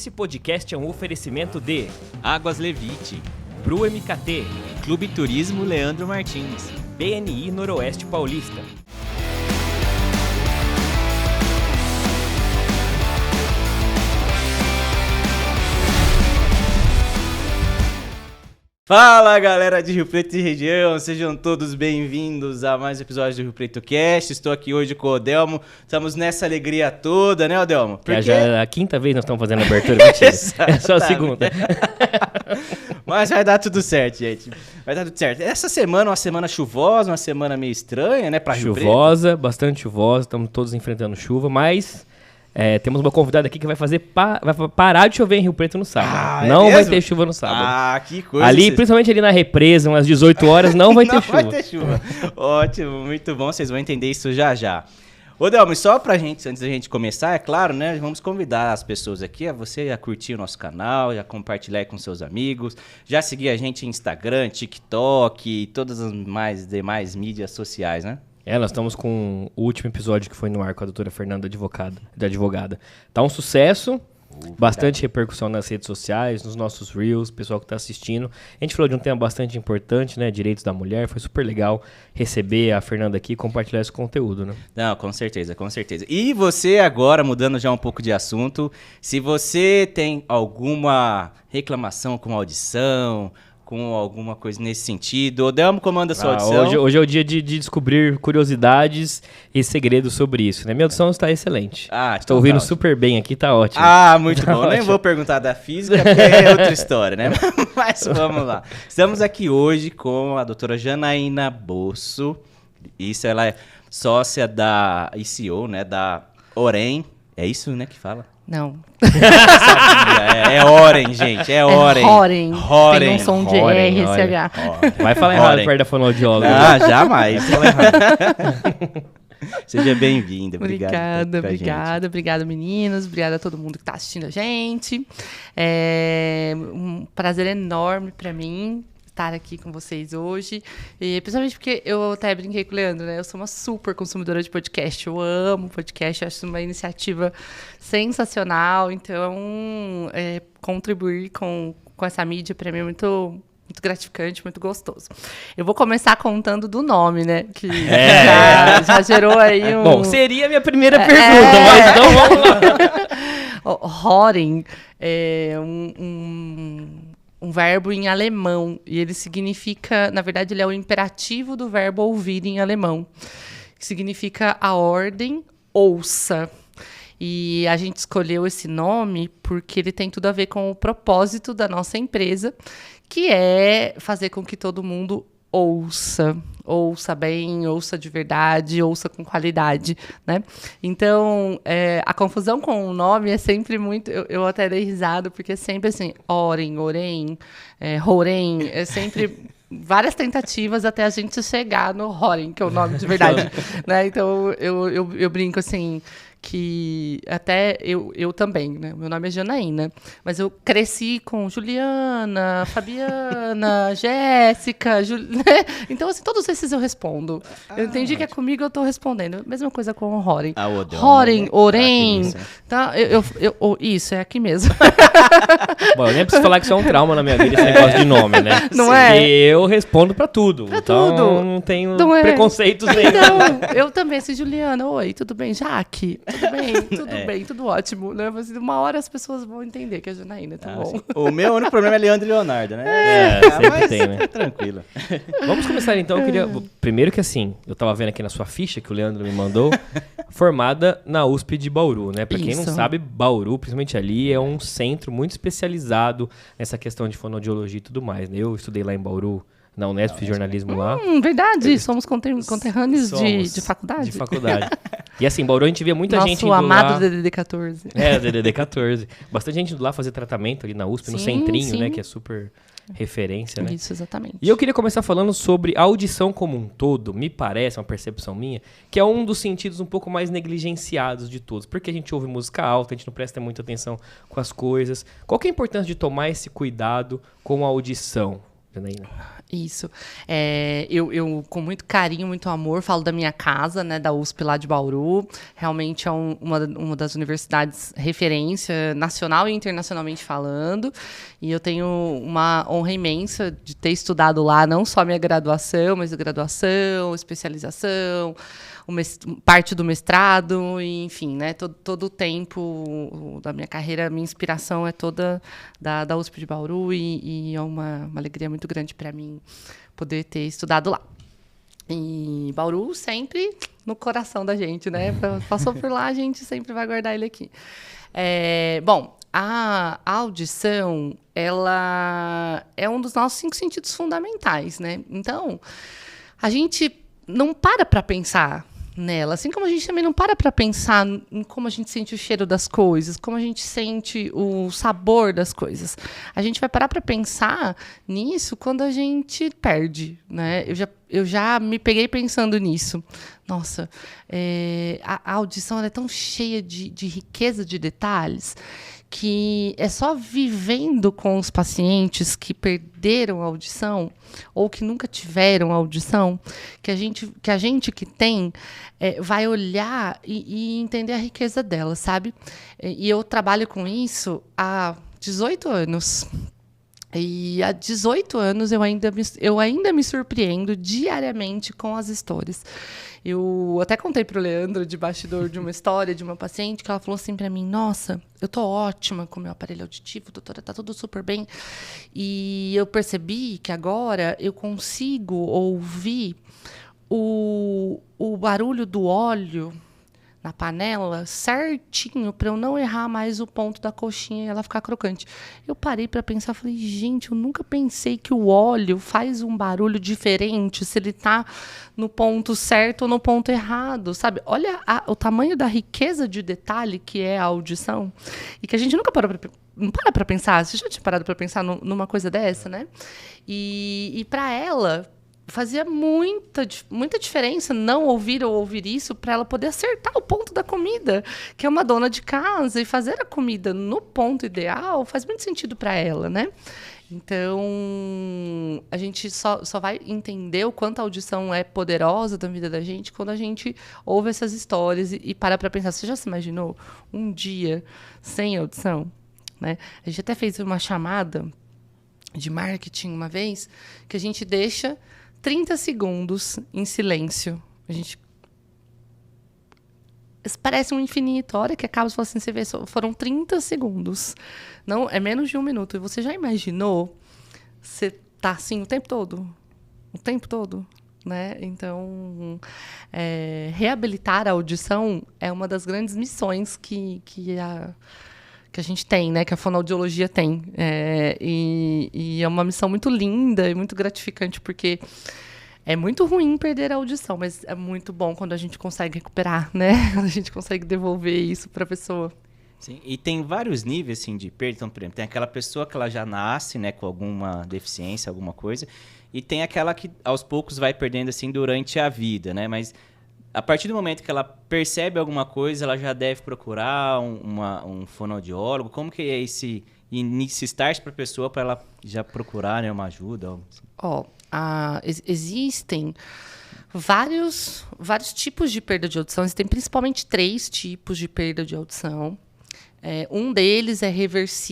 Esse podcast é um oferecimento de Águas Levite, Bru MKT, Clube Turismo Leandro Martins, BNI Noroeste Paulista. Fala galera de Rio Preto e região, sejam todos bem-vindos a mais um episódio do Rio Preto Cast. Estou aqui hoje com o Odelmo, estamos nessa alegria toda, né, Odelmo? Porque... Já é a quinta vez que nós estamos fazendo a abertura, mentira. É só a segunda. Mas vai dar tudo certo, gente. Vai dar tudo certo. Essa semana é uma semana chuvosa, uma semana meio estranha, né, pra Rio Preto. Chuvosa, bastante chuvosa, estamos todos enfrentando chuva, mas... temos uma convidada aqui que vai vai parar de chover em Rio Preto no sábado. Não vai ter chuva no sábado. Ah, que coisa. Principalmente ali na represa, umas 18 horas, não vai ter chuva. Não vai ter chuva. Ótimo, muito bom. Vocês vão entender isso já já. Ô, Delmo, só pra gente, antes da gente começar, é claro, né? Vamos convidar as pessoas aqui a você a curtir o nosso canal, a compartilhar com seus amigos, já seguir a gente em Instagram, TikTok e todas as demais mídias sociais, né? Nós estamos com o último episódio que foi no ar com a doutora Fernanda, advogada. Tá um sucesso, bastante repercussão nas redes sociais, nos nossos reels, pessoal que tá assistindo. A gente falou de um tema bastante importante, né? Direitos da mulher. Foi super legal receber a Fernanda aqui e compartilhar esse conteúdo, né? Não, com certeza, com certeza. E você agora, mudando já um pouco de assunto, se você tem alguma reclamação com audição... com alguma coisa nesse sentido. Odelmo comanda a sua audição. Hoje é o dia de descobrir curiosidades e segredos sobre isso, né? Minha audição está excelente. Estou ouvindo super bem aqui, tá ótimo. Muito bom. Nem vou perguntar da física, porque é outra história, né? Mas vamos lá. Estamos aqui hoje com a doutora Janaína Bosso. Ela é sócia da ICO, né? Da Orem. É isso, né, que fala? Não. É Oren, gente. É Oren. Tem um som de R, CH. Vai falar errado perto da fonoaudióloga. Jamais. Seja bem-vinda. Obrigada, meninos. Obrigada a todo mundo que está assistindo a gente. É um prazer enorme para mim estar aqui com vocês hoje, e principalmente porque eu até brinquei com o Leandro, né? Eu sou uma super consumidora de podcast, eu amo podcast, acho uma iniciativa sensacional, então contribuir com essa mídia para mim é muito gratificante, muito gostoso. Eu vou começar contando do nome, né? Que já gerou aí um... Bom, seria a minha primeira pergunta, mas então vamos lá. Horen é um verbo em alemão, e ele significa, na verdade, ele é o imperativo do verbo ouvir em alemão, que significa a ordem, ouça. E a gente escolheu esse nome porque ele tem tudo a ver com o propósito da nossa empresa, que é fazer com que todo mundo ouça bem, ouça de verdade, ouça com qualidade, né? Então, a confusão com o nome é sempre muito... Eu até dei risada, porque é sempre assim, Orem, Orem, é sempre... várias tentativas até a gente chegar no Horen, que é o nome de verdade, né? Então, eu brinco assim... que até eu também, né? Meu nome é Janaína, mas eu cresci com Juliana, Fabiana, Jéssica, né? Então, assim, todos esses eu respondo. Eu entendi que é comigo, eu estou respondendo. Mesma coisa com o Horen. Horen, Orem. Tá? Isso, é aqui mesmo. Bom, eu nem preciso falar que isso é um trauma na minha vida, esse negócio de nome, né? Não é? Porque eu respondo pra tudo. Então, não tenho preconceitos nenhum. Não, eu também, assim, Juliana, oi, tudo bem? Jaque? Tudo bem, tudo ótimo, né? Mas uma hora as pessoas vão entender que é Janaína, tá bom? Sim. O meu único problema é Leandro e Leonardo, né? Sempre tem, né? Tranquilo. Vamos começar então, eu queria... Primeiro que assim, eu tava vendo aqui na sua ficha que o Leandro me mandou, formada na USP de Bauru, né? Pra quem não sabe, Bauru, principalmente ali, é um centro muito especializado nessa questão de fonoaudiologia e tudo mais, né? Eu estudei lá em Bauru, na Unesp, fiz jornalismo lá. Verdade, somos conterrâneos de faculdade. De faculdade. E assim, Bauru a gente via muita gente indo lá... Nosso amado DDD-14. DDD-14. Bastante gente indo lá fazer tratamento ali na USP, no centrinho, né? Que é super referência, né? Isso, exatamente. E eu queria começar falando sobre a audição como um todo, me parece, uma percepção minha, que é um dos sentidos um pouco mais negligenciados de todos. Porque a gente ouve música alta, a gente não presta muita atenção com as coisas. Qual que é a importância de tomar esse cuidado com a audição? Janaína. Isso. Eu, com muito carinho, muito amor, falo da minha casa, né, da USP lá de Bauru. Realmente é uma das universidades referência nacional e internacionalmente falando. E eu tenho uma honra imensa de ter estudado lá, não só a minha graduação, mas a graduação, especialização, parte do mestrado, e, enfim, né, todo o tempo da minha carreira, minha inspiração é toda da USP de Bauru, e é uma alegria muito grande para mim poder ter estudado lá. E Bauru sempre no coração da gente, né? Passou por lá, a gente sempre vai guardar ele aqui. Bom, a audição, ela é um dos nossos 5 sentidos fundamentais, né? Então, a gente não para pensar nela, assim como a gente também não para pensar em como a gente sente o cheiro das coisas, como a gente sente o sabor das coisas. A gente vai parar para pensar nisso quando a gente perde, né? Eu já me peguei pensando nisso. Nossa, a audição ela é tão cheia de riqueza de detalhes que é só vivendo com os pacientes que perderam a audição ou que nunca tiveram audição que a gente que tem vai olhar e entender a riqueza dela, sabe? E eu trabalho com isso há 18 anos. E há 18 anos eu ainda me surpreendo diariamente com as histórias. Eu até contei para o Leandro, de bastidor, de uma história de uma paciente, que ela falou assim para mim: nossa, eu tô ótima com o meu aparelho auditivo, doutora, tá tudo super bem. E eu percebi que agora eu consigo ouvir o barulho do óleo na panela certinho para eu não errar mais o ponto da coxinha e ela ficar crocante. Eu parei para pensar, falei, gente, eu nunca pensei que o óleo faz um barulho diferente se ele tá no ponto certo ou no ponto errado, sabe? Olha o tamanho da riqueza de detalhe que é a audição e que a gente nunca não para para pensar. Você já tinha parado para pensar numa coisa dessa, né? E para ela fazia muita diferença não ouvir ou ouvir isso para ela poder acertar o ponto da comida, que é uma dona de casa, e fazer a comida no ponto ideal faz muito sentido para ela, né? Então, a gente só vai entender o quanto a audição é poderosa na vida da gente quando a gente ouve essas histórias e para pensar. Você já se imaginou um dia sem audição? Né? A gente até fez uma chamada de marketing uma vez, que a gente deixa 30 segundos em silêncio. Parece um infinito. A hora que acaba, você fala assim, você vê, foram 30 segundos. Não, é menos de 1 minuto. E você já imaginou? Você tá assim o tempo todo? O tempo todo? Né? Então, reabilitar a audição é uma das grandes missões que a gente tem, né? Que a fonoaudiologia tem. E é uma missão muito linda e muito gratificante, porque é muito ruim perder a audição, mas é muito bom quando a gente consegue recuperar, né? A gente consegue devolver isso para a pessoa. Sim, e tem vários níveis assim, de perda. Então, por exemplo, tem aquela pessoa que ela já nasce, né, com alguma deficiência, alguma coisa, e tem aquela que aos poucos vai perdendo assim durante a vida, né? Mas a partir do momento que ela percebe alguma coisa, ela já deve procurar um fonoaudiólogo. Como que é esse start para a pessoa, para ela já procurar, né, uma ajuda? Algo assim? Existem vários tipos de perda de audição. Existem principalmente 3 tipos de perda de audição. Um deles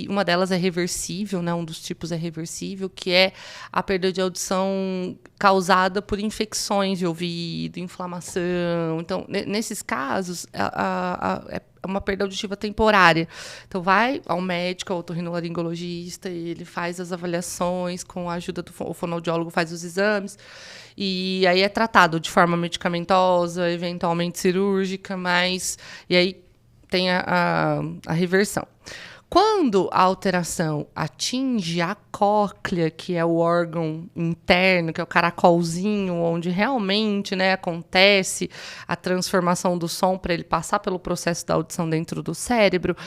uma delas é reversível, né? Um dos tipos é reversível, que é a perda de audição causada por infecções de ouvido, inflamação. Então, nesses casos, é uma perda auditiva temporária. Então, vai ao médico, ao otorrinolaringologista, ele faz as avaliações, com a ajuda do fonoaudiólogo, faz os exames, e aí é tratado de forma medicamentosa, eventualmente cirúrgica, e aí tem a reversão. Quando a alteração atinge a cóclea, que é o órgão interno, que é o caracolzinho, onde realmente, né, acontece a transformação do som para ele passar pelo processo da audição dentro do cérebro,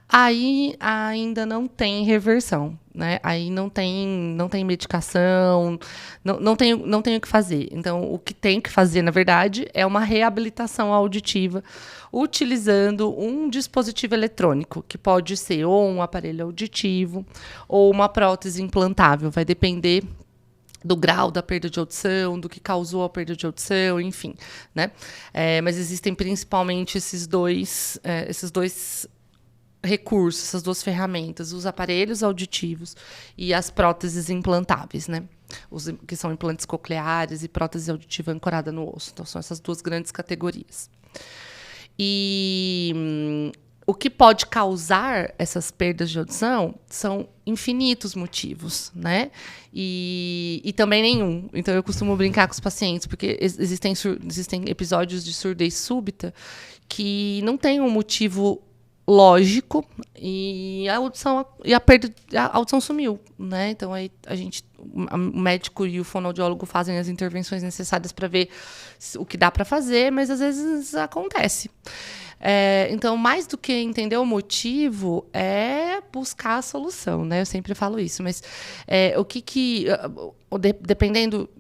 aí ainda não tem reversão. Né? Aí não tem medicação, não tem o que fazer. Então, o que tem que fazer, na verdade, é uma reabilitação auditiva utilizando um dispositivo eletrônico, que pode ser ou um aparelho auditivo ou uma prótese implantável. Vai depender do grau da perda de audição, do que causou a perda de audição, enfim, né? Mas existem principalmente esses dois recursos, essas duas ferramentas, os aparelhos auditivos e as próteses implantáveis, né? Que são implantes cocleares e prótese auditiva ancorada no osso. Então, são essas duas grandes categorias. E o que pode causar essas perdas de audição são infinitos motivos, né? E também nenhum. Então, eu costumo brincar com os pacientes, porque existem episódios de surdez súbita que não tem um motivo lógico e a audição sumiu, né? Então, aí o médico e o fonoaudiólogo fazem as intervenções necessárias para ver o que dá para fazer, mas às vezes acontece. Então, mais do que entender o motivo, é buscar a solução, né? Eu sempre falo isso, mas dependendo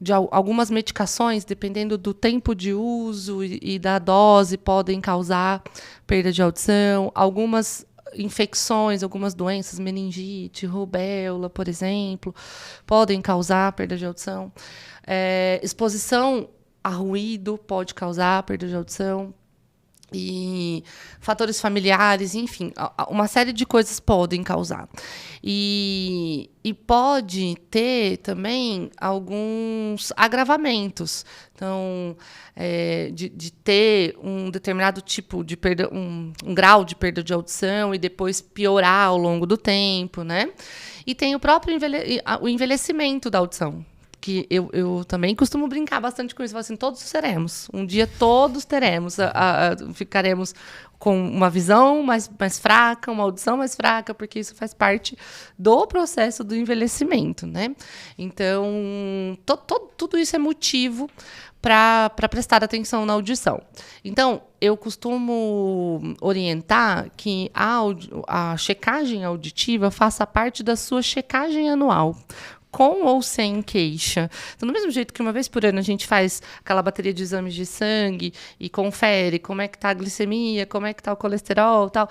de algumas medicações, dependendo do tempo de uso e da dose, podem causar perda de audição. Algumas infecções, algumas doenças, meningite, rubéola, por exemplo, podem causar perda de audição. Exposição a ruído pode causar perda de audição. E fatores familiares, enfim, uma série de coisas podem causar. E pode ter também alguns agravamentos. Então, de ter um determinado tipo de perda, um grau de perda de audição e depois piorar ao longo do tempo, né? E tem o próprio o envelhecimento da audição, que eu também costumo brincar bastante com isso. Falo assim, todos seremos. Um dia todos teremos. Ficaremos com uma visão mais fraca, uma audição mais fraca, porque isso faz parte do processo do envelhecimento, né? Então, tudo isso é motivo para prestar atenção na audição. Então, eu costumo orientar que a checagem auditiva faça parte da sua checagem anual, com ou sem queixa. Então, do mesmo jeito que uma vez por ano a gente faz aquela bateria de exames de sangue e confere como é que está a glicemia, como é que está o colesterol e tal,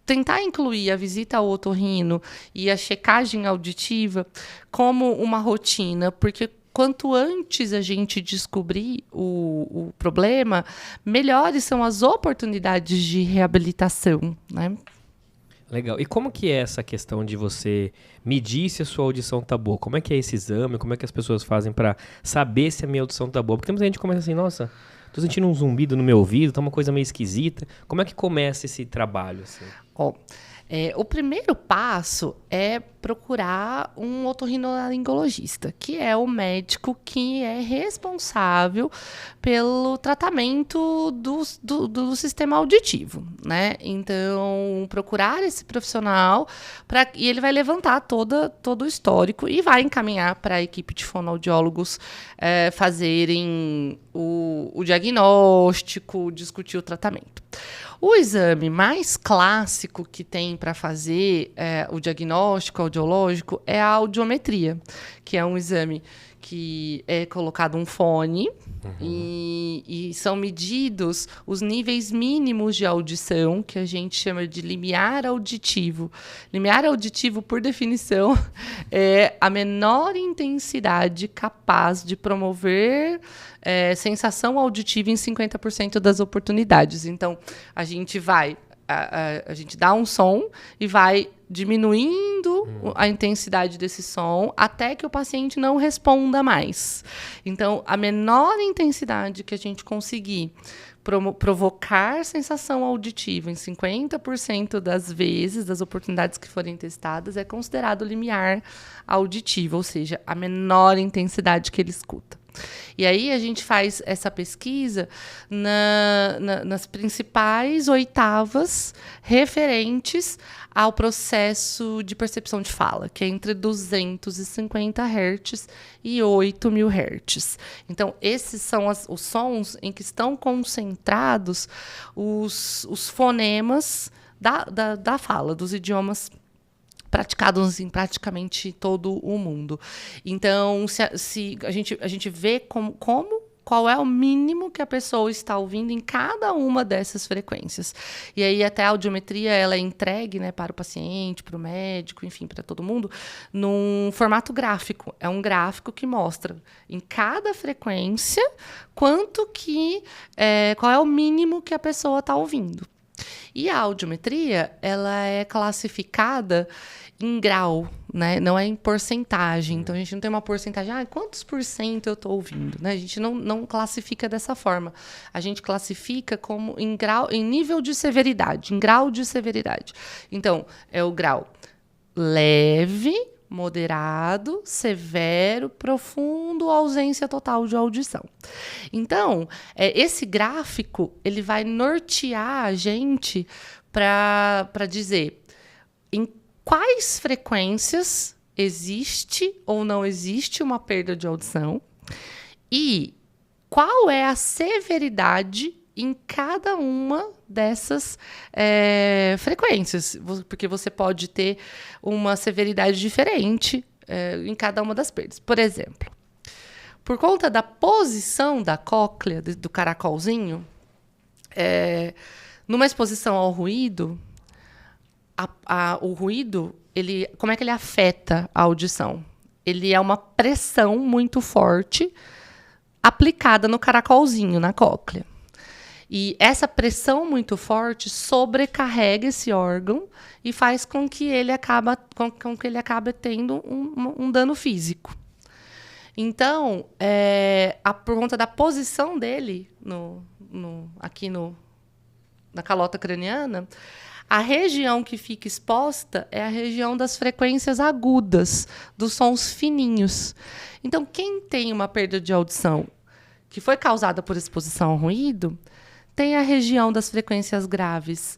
tentar incluir a visita ao otorrino e a checagem auditiva como uma rotina, porque quanto antes a gente descobrir o problema, melhores são as oportunidades de reabilitação, né? Legal. E como que é essa questão de você medir se a sua audição tá boa? Como é que é esse exame? Como é que as pessoas fazem para saber se a minha audição tá boa? Porque muita gente começa assim, nossa, tô sentindo um zumbido no meu ouvido, tá uma coisa meio esquisita. Como é que começa esse trabalho, assim? O primeiro passo é procurar um otorrinolaringologista, que é o médico que é responsável pelo tratamento do sistema auditivo, né? Então, procurar esse profissional e ele vai levantar todo o histórico e vai encaminhar para a equipe de fonoaudiólogos fazerem o diagnóstico, discutir o tratamento. O exame mais clássico que tem para fazer o diagnóstico audiológico é a audiometria, que é um exame que é colocado um fone e são medidos os níveis mínimos de audição, que a gente chama de limiar auditivo. Limiar auditivo, por definição, é a menor intensidade capaz de promover sensação auditiva em 50% das oportunidades. Então, a gente dá um som e vai diminuindo a intensidade desse som até que o paciente não responda mais. Então, a menor intensidade que a gente conseguir provocar sensação auditiva em 50% das vezes, das oportunidades que forem testadas, é considerado limiar auditivo, ou seja, a menor intensidade que ele escuta. E aí a gente faz essa pesquisa nas principais oitavas referentes ao processo de percepção de fala, que é entre 250 Hz e 8.000 Hz. Então, esses são os sons em que estão concentrados os fonemas da fala, dos idiomas praticados em praticamente todo o mundo. Então, se a gente vê como qual é o mínimo que a pessoa está ouvindo em cada uma dessas frequências. E aí até a audiometria ela é entregue, né, para o paciente, para o médico, enfim, para todo mundo, num formato gráfico. É um gráfico que mostra em cada frequência qual é o mínimo que a pessoa está ouvindo. E a audiometria ela é classificada em grau, né? Não é em porcentagem. Então, a gente não tem uma porcentagem, quantos por cento eu estou ouvindo, né? A gente não classifica dessa forma. A gente classifica como em grau, em nível de severidade, em grau de severidade. Então, é o grau leve, moderado, severo, profundo, ausência total de audição. Então, esse gráfico ele vai nortear a gente para dizer em quais frequências existe ou não existe uma perda de audição e qual é a severidade em cada uma dessas frequências, porque você pode ter uma severidade diferente em cada uma das perdas. Por exemplo, por conta da posição da cóclea, do caracolzinho, numa exposição ao ruído, o ruído, como é que ele afeta a audição? Ele é uma pressão muito forte aplicada no caracolzinho, na cóclea. E essa pressão muito forte sobrecarrega esse órgão e faz com que ele acabe tendo um dano físico. Então, por conta da posição dele aqui na calota craniana, a região que fica exposta é a região das frequências agudas, dos sons fininhos. Então, quem tem uma perda de audição que foi causada por exposição ao ruído, tem a região das frequências graves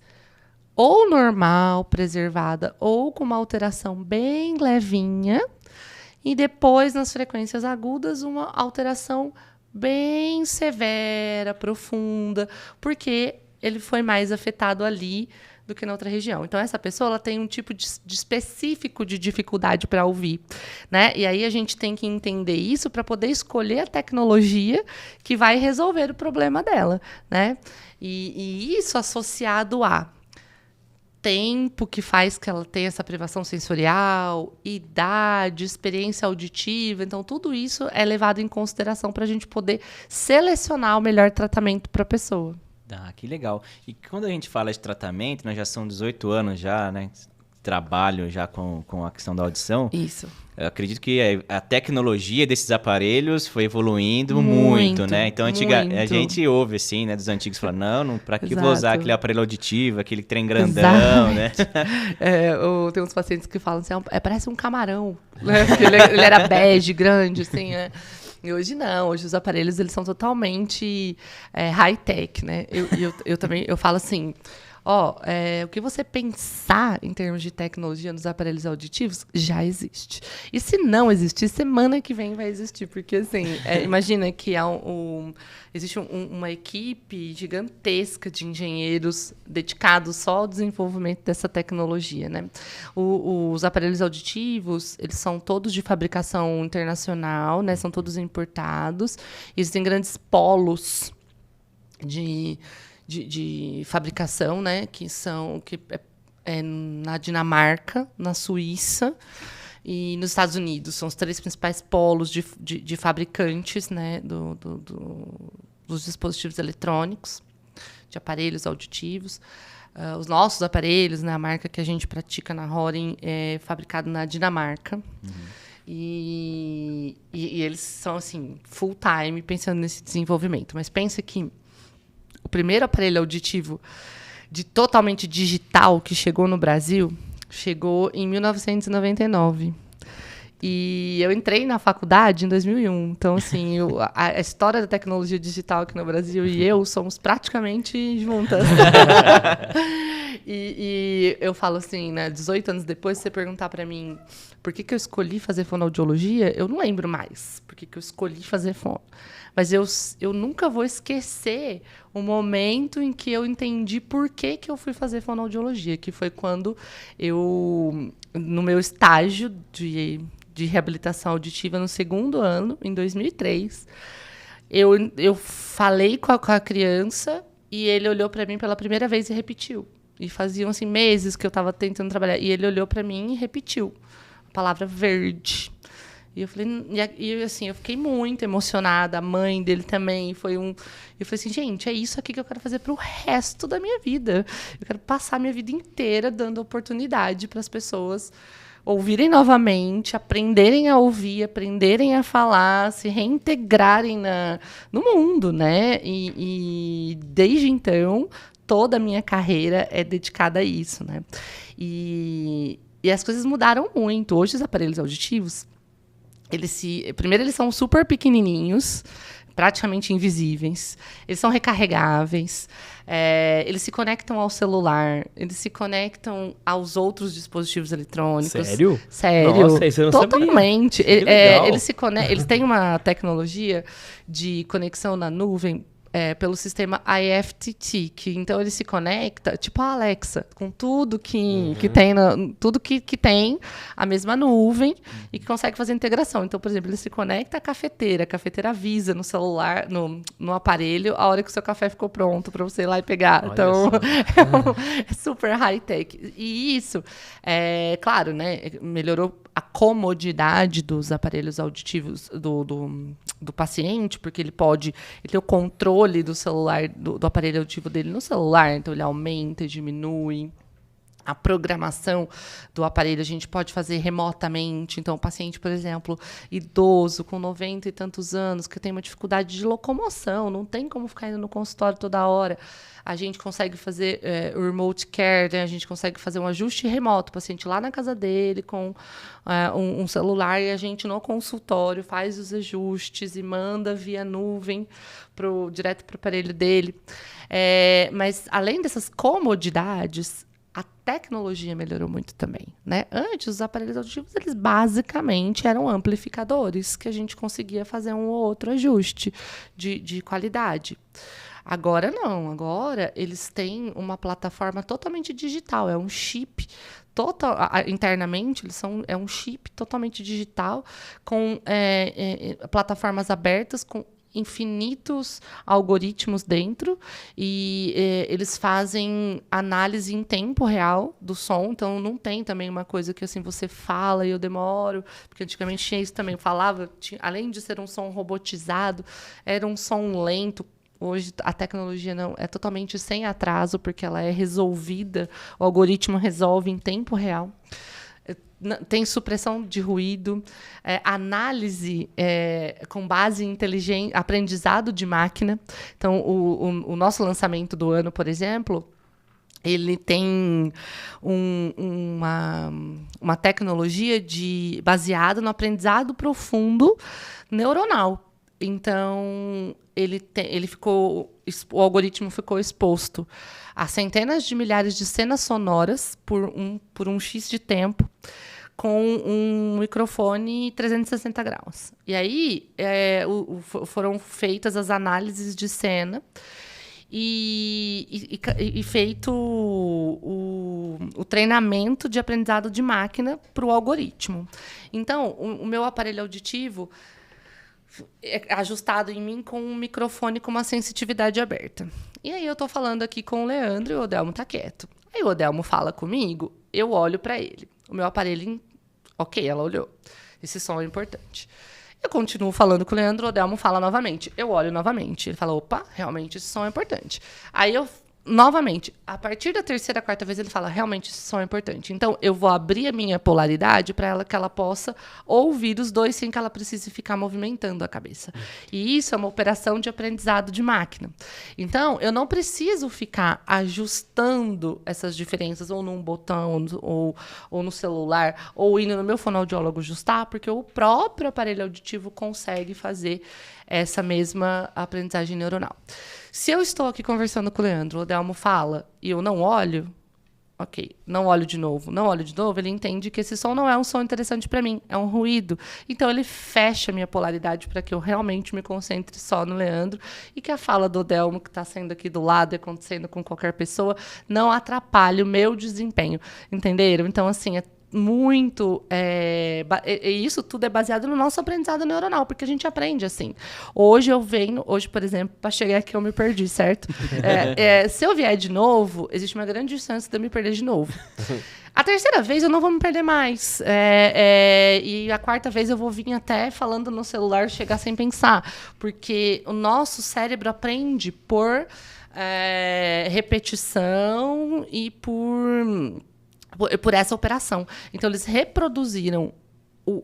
ou normal, preservada, ou com uma alteração bem levinha, e depois, nas frequências agudas, uma alteração bem severa, profunda, porque ele foi mais afetado ali do que na outra região. Então, essa pessoa ela tem um tipo de específico de dificuldade para ouvir, né? E aí a gente tem que entender isso para poder escolher a tecnologia que vai resolver o problema dela, né? E isso associado a tempo que faz que ela tenha essa privação sensorial, idade, experiência auditiva. Então, tudo isso é levado em consideração para a gente poder selecionar o melhor tratamento para a pessoa. Ah, que legal. E quando a gente fala de tratamento, nós já são 18 anos já, né? Trabalho já com a questão da audição. Isso. Eu acredito que a tecnologia desses aparelhos foi evoluindo muito, né? Então, a gente ouve, assim, né? Dos antigos, falando, não, pra que vou usar aquele aparelho auditivo, aquele trem grandão, né? Tem uns pacientes que falam assim, parece um camarão, né? Porque ele era bege, grande, assim, né? E hoje não, hoje os aparelhos eles são totalmente high-tech, né? Eu também falo assim, o que você pensar em termos de tecnologia nos aparelhos auditivos já existe. E se não existir, semana que vem vai existir, porque assim, imagina que existe uma equipe gigantesca de engenheiros dedicados só ao desenvolvimento dessa tecnologia, né? Os aparelhos auditivos, eles são todos de fabricação internacional, né? São todos importados. Existem grandes polos de fabricação, né? Que é na Dinamarca, na Suíça e nos Estados Unidos. São os 3 principais polos de fabricantes, né? Dos dispositivos eletrônicos, de aparelhos auditivos. Os nossos aparelhos, né? A marca que a gente pratica na Horin é fabricado na Dinamarca. Uhum. E eles são, assim, full time pensando nesse desenvolvimento. Mas pensa que o primeiro aparelho auditivo totalmente digital que chegou no Brasil chegou em 1999. E eu entrei na faculdade em 2001. Então, assim, a história da tecnologia digital aqui no Brasil e eu somos praticamente juntas. E eu falo assim, né, 18 anos depois, se você perguntar para mim por que eu escolhi fazer fonoaudiologia, eu não lembro mais por que eu escolhi fazer fono. Mas eu nunca vou esquecer o momento em que eu entendi por que eu fui fazer fonoaudiologia, que foi quando no meu estágio de reabilitação auditiva no 2º ano, em 2003, eu falei com a criança e ele olhou para mim pela primeira vez e repetiu. E faziam, assim, meses que eu estava tentando trabalhar. E ele olhou para mim e repetiu a palavra verde. E eu falei, assim, eu fiquei muito emocionada, a mãe dele também. Eu falei assim, gente, é isso aqui que eu quero fazer para o resto da minha vida. Eu quero passar a minha vida inteira dando oportunidade para as pessoas ouvirem novamente, aprenderem a ouvir, aprenderem a falar, se reintegrarem no mundo, né? E desde então, toda a minha carreira é dedicada a isso, né? E as coisas mudaram muito. Hoje, os aparelhos auditivos, primeiro, eles são super pequenininhos, praticamente invisíveis. Eles são recarregáveis. Eles se conectam ao celular. Eles se conectam aos outros dispositivos eletrônicos. Sério? Sério. Nossa, isso eu não Totalmente. sabia. Que legal. Eles têm uma tecnologia de conexão na nuvem pelo sistema IFTT, que então ele se conecta, tipo a Alexa, com tudo que tem, tudo que tem a mesma nuvem e que consegue fazer integração. Então, por exemplo, ele se conecta à cafeteira, a cafeteira avisa no celular, no aparelho, a hora que o seu café ficou pronto para você ir lá e pegar. Olha então, só. é super high-tech. E isso, claro, né, melhorou a comodidade dos aparelhos auditivos do paciente, porque ele tem o controle do celular, do aparelho auditivo dele no celular, então ele aumenta e diminui. A programação do aparelho a gente pode fazer remotamente. Então, o paciente, por exemplo, idoso, com 90 e tantos anos, que tem uma dificuldade de locomoção, não tem como ficar indo no consultório toda hora. A gente consegue fazer o remote care, né? A gente consegue fazer um ajuste remoto. O paciente lá na casa dele, com um celular, e a gente no consultório faz os ajustes e manda via nuvem direto para o aparelho dele. Mas, além dessas comodidades, a tecnologia melhorou muito também, né? Antes, os aparelhos auditivos, eles basicamente eram amplificadores, que a gente conseguia fazer um ou outro ajuste de qualidade. Agora não, agora eles têm uma plataforma totalmente digital, é um chip internamente, é um chip totalmente digital, com plataformas abertas, com infinitos algoritmos dentro, e eles fazem análise em tempo real do som. Então não tem também uma coisa que assim você fala e eu demoro, porque antigamente tinha isso também, além de ser um som robotizado, era um som lento. Hoje a tecnologia não é totalmente sem atraso, porque ela é resolvida, o algoritmo resolve em tempo real. Tem supressão de ruído, análise com base em aprendizado de máquina. Então, o nosso lançamento do ano, por exemplo, ele tem uma tecnologia baseada no aprendizado profundo neuronal. Então, o algoritmo ficou exposto a centenas de milhares de cenas sonoras por um X de tempo, com um microfone 360 graus. E aí foram feitas as análises de cena e feito o treinamento de aprendizado de máquina para o algoritmo. Então, o meu aparelho auditivo é ajustado em mim com um microfone com uma sensitividade aberta. E aí eu estou falando aqui com o Leandro e o Odelmo está quieto. Aí o Odelmo fala comigo, eu olho para ele. O meu aparelho... Ok, ela olhou. Esse som é importante. Eu continuo falando com o Leandro, o Odelmo fala novamente. Eu olho novamente. Ele fala, opa, realmente esse som é importante. Aí eu, novamente, a partir da terceira, quarta vez, ele fala, realmente esse som é importante. Então, eu vou abrir a minha polaridade para que ela possa ouvir os dois sem que ela precise ficar movimentando a cabeça. E isso é uma operação de aprendizado de máquina. Então, eu não preciso ficar ajustando essas diferenças ou num botão ou no celular ou indo no meu fonoaudiólogo ajustar, porque o próprio aparelho auditivo consegue fazer essa mesma aprendizagem neuronal. Se eu estou aqui conversando com o Leandro, o Odelmo fala e eu não olho, ok, não olho de novo, ele entende que esse som não é um som interessante para mim, é um ruído. Então, ele fecha a minha polaridade para que eu realmente me concentre só no Leandro e que a fala do Odelmo, que está sendo aqui do lado e acontecendo com qualquer pessoa, não atrapalhe o meu desempenho. Entenderam? Então, assim, muito... e isso tudo é baseado no nosso aprendizado neuronal, porque a gente aprende assim. Hoje, por exemplo, para chegar aqui eu me perdi, certo? Se eu vier de novo, existe uma grande chance de eu me perder de novo. A terceira vez eu não vou me perder mais. E a quarta vez eu vou vir até falando no celular, chegar sem pensar. Porque o nosso cérebro aprende por repetição e por essa operação. Então, eles reproduziram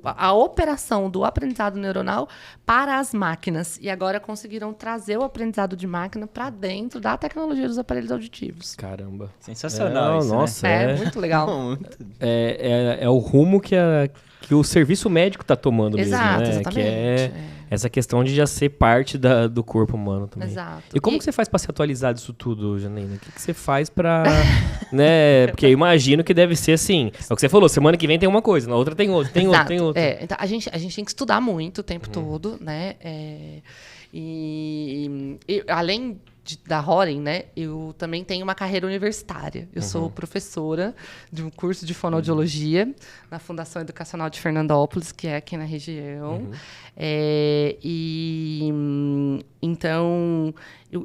a operação do aprendizado neuronal para as máquinas. E agora conseguiram trazer o aprendizado de máquina para dentro da tecnologia dos aparelhos auditivos. Caramba. Sensacional isso, nossa, né? Muito legal. É o rumo que o serviço médico está tomando mesmo, Exato, né? exatamente. Que é essa questão de já ser parte do corpo humano também. Exato. E como que você faz para se atualizar disso tudo, Janaína? O que você faz para... né? Porque eu imagino que deve ser assim. É o que você falou, semana que vem tem uma coisa, na outra tem outra, tem outra, tem outra. Então, a gente tem que estudar muito o tempo todo, né? E além da Horen, né, eu também tenho uma carreira universitária. Eu sou professora de um curso de fonoaudiologia na Fundação Educacional de Fernandópolis, que é aqui na região. Então,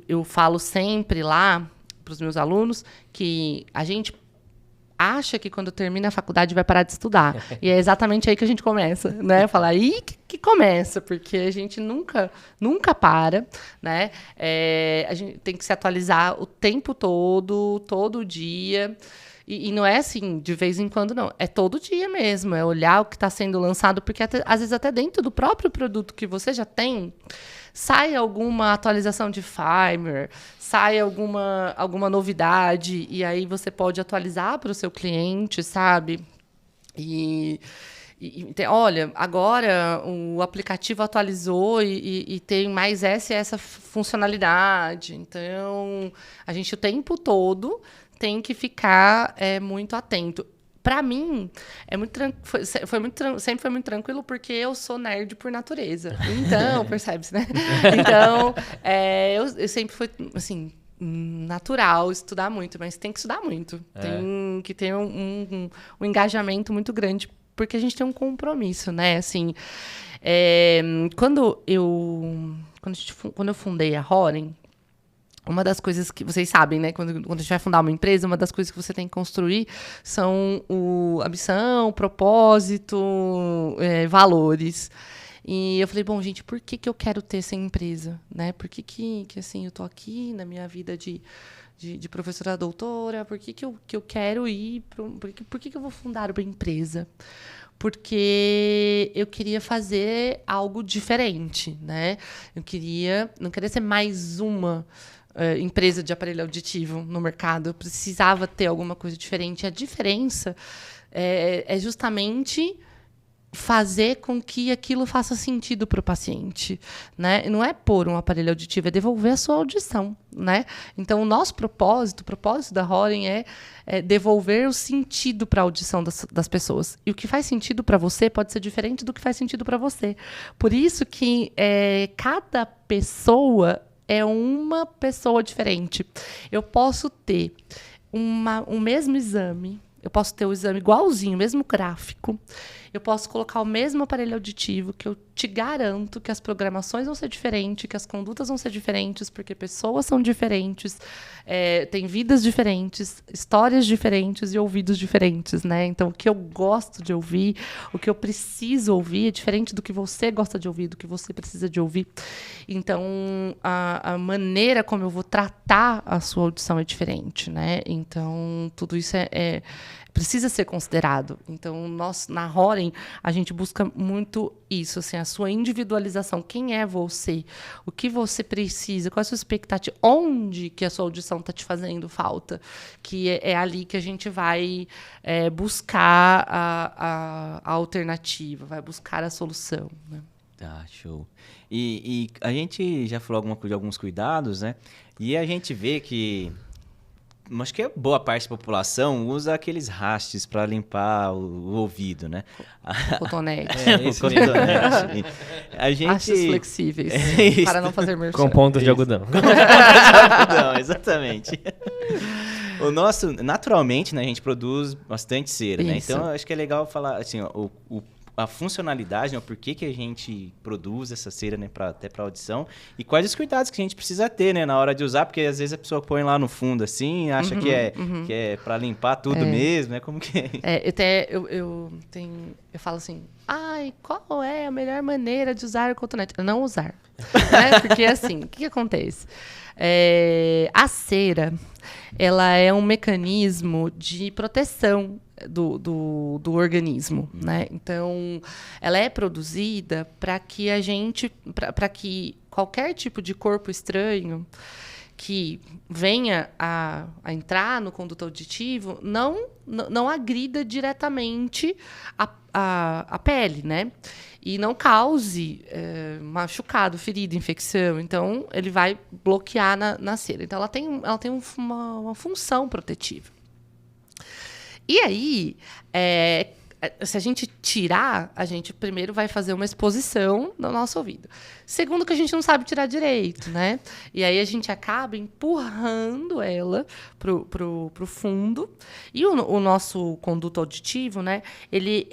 eu falo sempre lá para os meus alunos que a gente acha que quando termina a faculdade vai parar de estudar. E é exatamente aí que a gente começa, né? Falar aí que começa, porque a gente nunca para, né? A gente tem que se atualizar o tempo todo dia. E não é assim, de vez em quando, não. É todo dia mesmo. É olhar o que está sendo lançado, porque às vezes até dentro do próprio produto que você já tem, sai alguma atualização de firmware, sai alguma novidade, e aí você pode atualizar para o seu cliente, sabe? Olha, agora o aplicativo atualizou e tem mais essa funcionalidade. Então, a gente o tempo todo tem que ficar muito atento. Para mim, sempre foi muito tranquilo, porque eu sou nerd por natureza. Então, percebe-se, né? Então, eu sempre fui, assim, natural estudar muito, mas tem que estudar muito. Tem que ter um engajamento muito grande, porque a gente tem um compromisso, né? Assim, quando eu fundei a Horen, uma das coisas que vocês sabem, né? Quando a gente vai fundar uma empresa, uma das coisas que você tem que construir são a missão, o propósito, valores. E eu falei, bom, gente, por que eu quero ter essa empresa, né? Por que assim, eu tô aqui na minha vida de professora doutora? Por que eu quero ir? Por que eu vou fundar uma empresa? Porque eu queria fazer algo diferente, né? Não queria ser mais uma empresa de aparelho auditivo no mercado. Eu precisava ter alguma coisa diferente. A diferença é justamente fazer com que aquilo faça sentido para o paciente, né? Não é pôr um aparelho auditivo, é devolver a sua audição, né? Então, o nosso propósito, o propósito da Horen é devolver o sentido para a audição das pessoas. E o que faz sentido para você pode ser diferente do que faz sentido para você. Por isso que cada pessoa é uma pessoa diferente. Eu posso ter um mesmo exame, eu posso ter o exame igualzinho, o mesmo gráfico. Eu posso colocar o mesmo aparelho auditivo, que eu te garanto que as programações vão ser diferentes, que as condutas vão ser diferentes, porque pessoas são diferentes, têm vidas diferentes, histórias diferentes e ouvidos diferentes, né? Então, o que eu gosto de ouvir, o que eu preciso ouvir é diferente do que você gosta de ouvir, do que você precisa de ouvir. Então, a maneira como eu vou tratar a sua audição é diferente, né? Então, tudo isso precisa ser considerado. Então, nós, na Horen, a gente busca muito isso, assim, a sua individualização. Quem é você? O que você precisa? Qual é a sua expectativa? Onde que a sua audição está te fazendo falta? Que é ali que a gente vai buscar a alternativa, vai buscar a solução, né? Tá, show. E a gente já falou de alguns cuidados, né? E a gente vê que... acho que boa parte da população usa aqueles hastes para limpar o ouvido, né? Cotonete. O cotonete. A gente... Hastes flexíveis, para não fazer merchan. Com pontos de algodão. Não, exatamente. O nosso, naturalmente, né, a gente produz bastante cera, né? Isso. Então, eu acho que é legal falar, assim, ó, a funcionalidade, né, o porquê que a gente produz essa cera, né, até para audição, e quais os cuidados que a gente precisa ter, né, na hora de usar, porque às vezes a pessoa põe lá no fundo, assim, acha que é para limpar tudo mesmo, né? Como que é? Eu falo assim, qual é a melhor maneira de usar o cotonete? Não usar, né? Porque assim, o que acontece? A cera, ela é um mecanismo de proteção do organismo, né? Então, ela é produzida para que para que qualquer tipo de corpo estranho que venha a entrar no conduto auditivo não agrida diretamente a pele, né? E não cause machucado, ferida, infecção. Então, ele vai bloquear na cera. Então, ela tem uma função protetiva. E aí, se a gente tirar, a gente primeiro vai fazer uma exposição no nosso ouvido. Segundo, que a gente não sabe tirar direito, né? E aí a gente acaba empurrando ela pro fundo. E o nosso conduto auditivo, né? Ele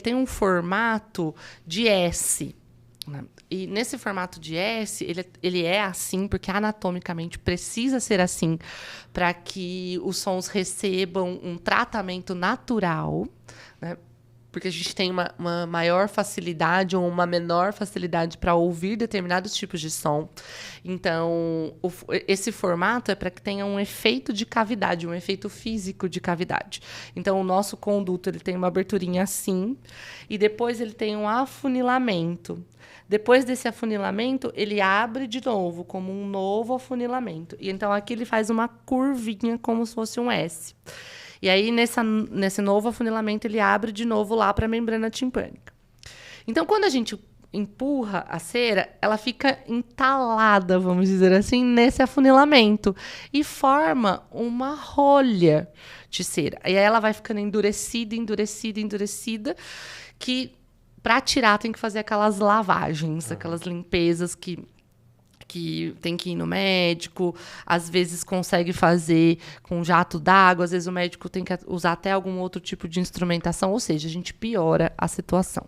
tem um formato de S. Né? E nesse formato de S, ele é assim, porque anatomicamente precisa ser assim, para que os sons recebam um tratamento natural, né? Porque a gente tem uma maior facilidade ou uma menor facilidade para ouvir determinados tipos de som. Então, esse formato é para que tenha um efeito de cavidade, um efeito físico de cavidade. Então, o nosso conduto ele tem uma aberturinha assim, e depois ele tem um afunilamento. Depois desse afunilamento, ele abre de novo, como um novo afunilamento. E então, aqui ele faz uma curvinha, como se fosse um S. E aí, nesse novo afunilamento, ele abre de novo lá para a membrana timpânica. Então, quando a gente empurra a cera, ela fica entalada, vamos dizer assim, nesse afunilamento. E forma uma rolha de cera. E aí ela vai ficando endurecida, que para tirar tem que fazer aquelas lavagens, aquelas limpezas que tem que ir no médico, às vezes consegue fazer com jato d'água, às vezes o médico tem que usar até algum outro tipo de instrumentação, ou seja, a gente piora a situação.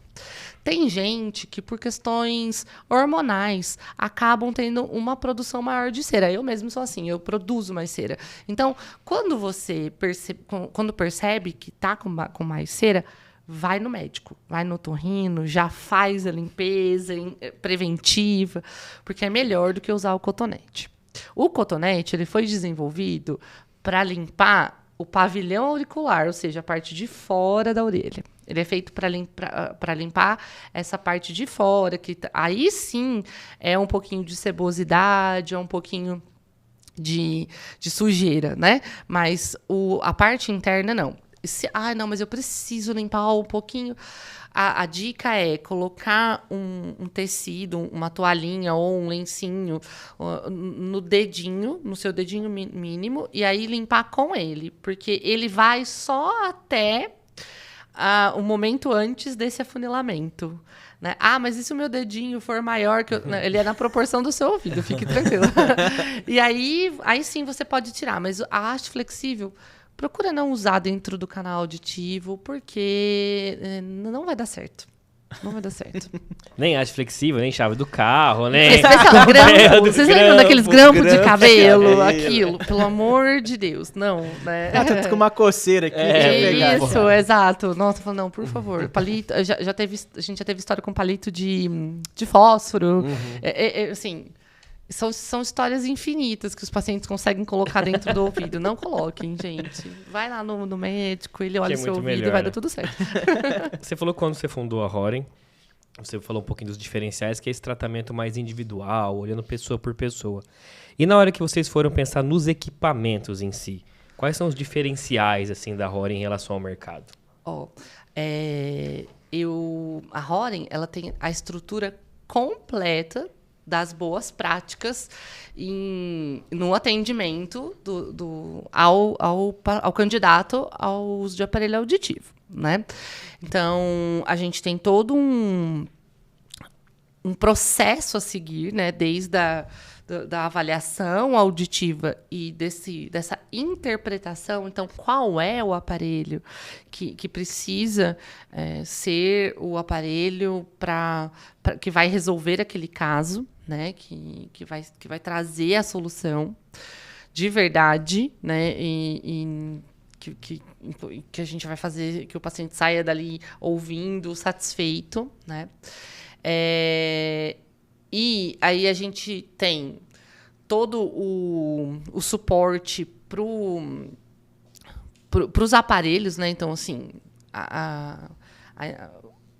Tem gente que, por questões hormonais, acabam tendo uma produção maior de cera. Eu mesmo sou assim, eu produzo mais cera. Então, quando você percebe que está com mais cera, vai no médico, vai no otorrino, já faz a limpeza preventiva, porque é melhor do que usar o cotonete. O cotonete ele foi desenvolvido para limpar o pavilhão auricular, ou seja, a parte de fora da orelha. Ele é feito para limpar essa parte de fora, que aí sim é um pouquinho de sebosidade, é um pouquinho de sujeira, né? Mas a parte interna, não. Não, mas eu preciso limpar um pouquinho. A dica é colocar um tecido, uma toalhinha ou um lencinho no seu dedinho mínimo, e aí limpar com ele, porque ele vai só até o momento antes desse afunilamento. Né? Mas e se o meu dedinho for maior? Ele é na proporção do seu ouvido, fique tranquilo. E aí sim você pode tirar, mas a haste flexível, procura não usar dentro do canal auditivo, porque não vai dar certo. Não vai dar certo. Nem haste flexível, nem chave do carro, nem... Vocês lembram daqueles grampos de cabelo? Aquilo, pelo amor de Deus. Não, né? Tô com uma coceira aqui. Isso, exato. Nossa, falando, não, por favor. Palito, a gente já teve história com palito de fósforo. Assim... São histórias infinitas que os pacientes conseguem colocar dentro do ouvido. Não coloquem, gente. Vai lá no médico, ele olha o seu ouvido melhor, e vai dar tudo certo. Você falou quando você fundou a Horen, você falou um pouquinho dos diferenciais, que é esse tratamento mais individual, olhando pessoa por pessoa. E na hora que vocês foram pensar nos equipamentos em si, quais são os diferenciais assim, da Horen em relação ao mercado? A Horen, ela tem a estrutura completa das boas práticas no atendimento ao candidato ao uso de aparelho auditivo, né? Então, a gente tem todo um processo a seguir, né? Desde da avaliação auditiva e dessa interpretação. Então, qual é o aparelho que precisa ser o aparelho que vai resolver aquele caso, né? Que vai trazer a solução de verdade, né? Que a gente vai fazer que o paciente saia dali ouvindo, satisfeito, né? E aí a gente tem todo o suporte para os aparelhos, né? Então, assim, a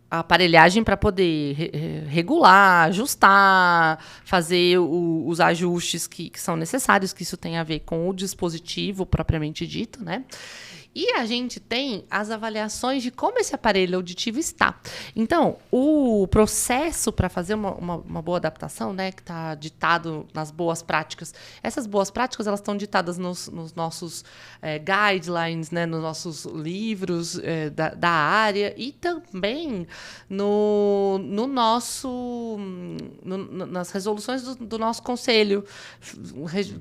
aparelhagem para poder regular, ajustar, fazer os ajustes que são necessários, que isso tem a ver com o dispositivo propriamente dito, né? E a gente tem as avaliações de como esse aparelho auditivo está. Então, o processo para fazer uma boa adaptação, né, que está ditado nas boas práticas, essas boas práticas elas estão ditadas nos nossos guidelines, né, nos nossos livros da área e também nas resoluções do nosso conselho,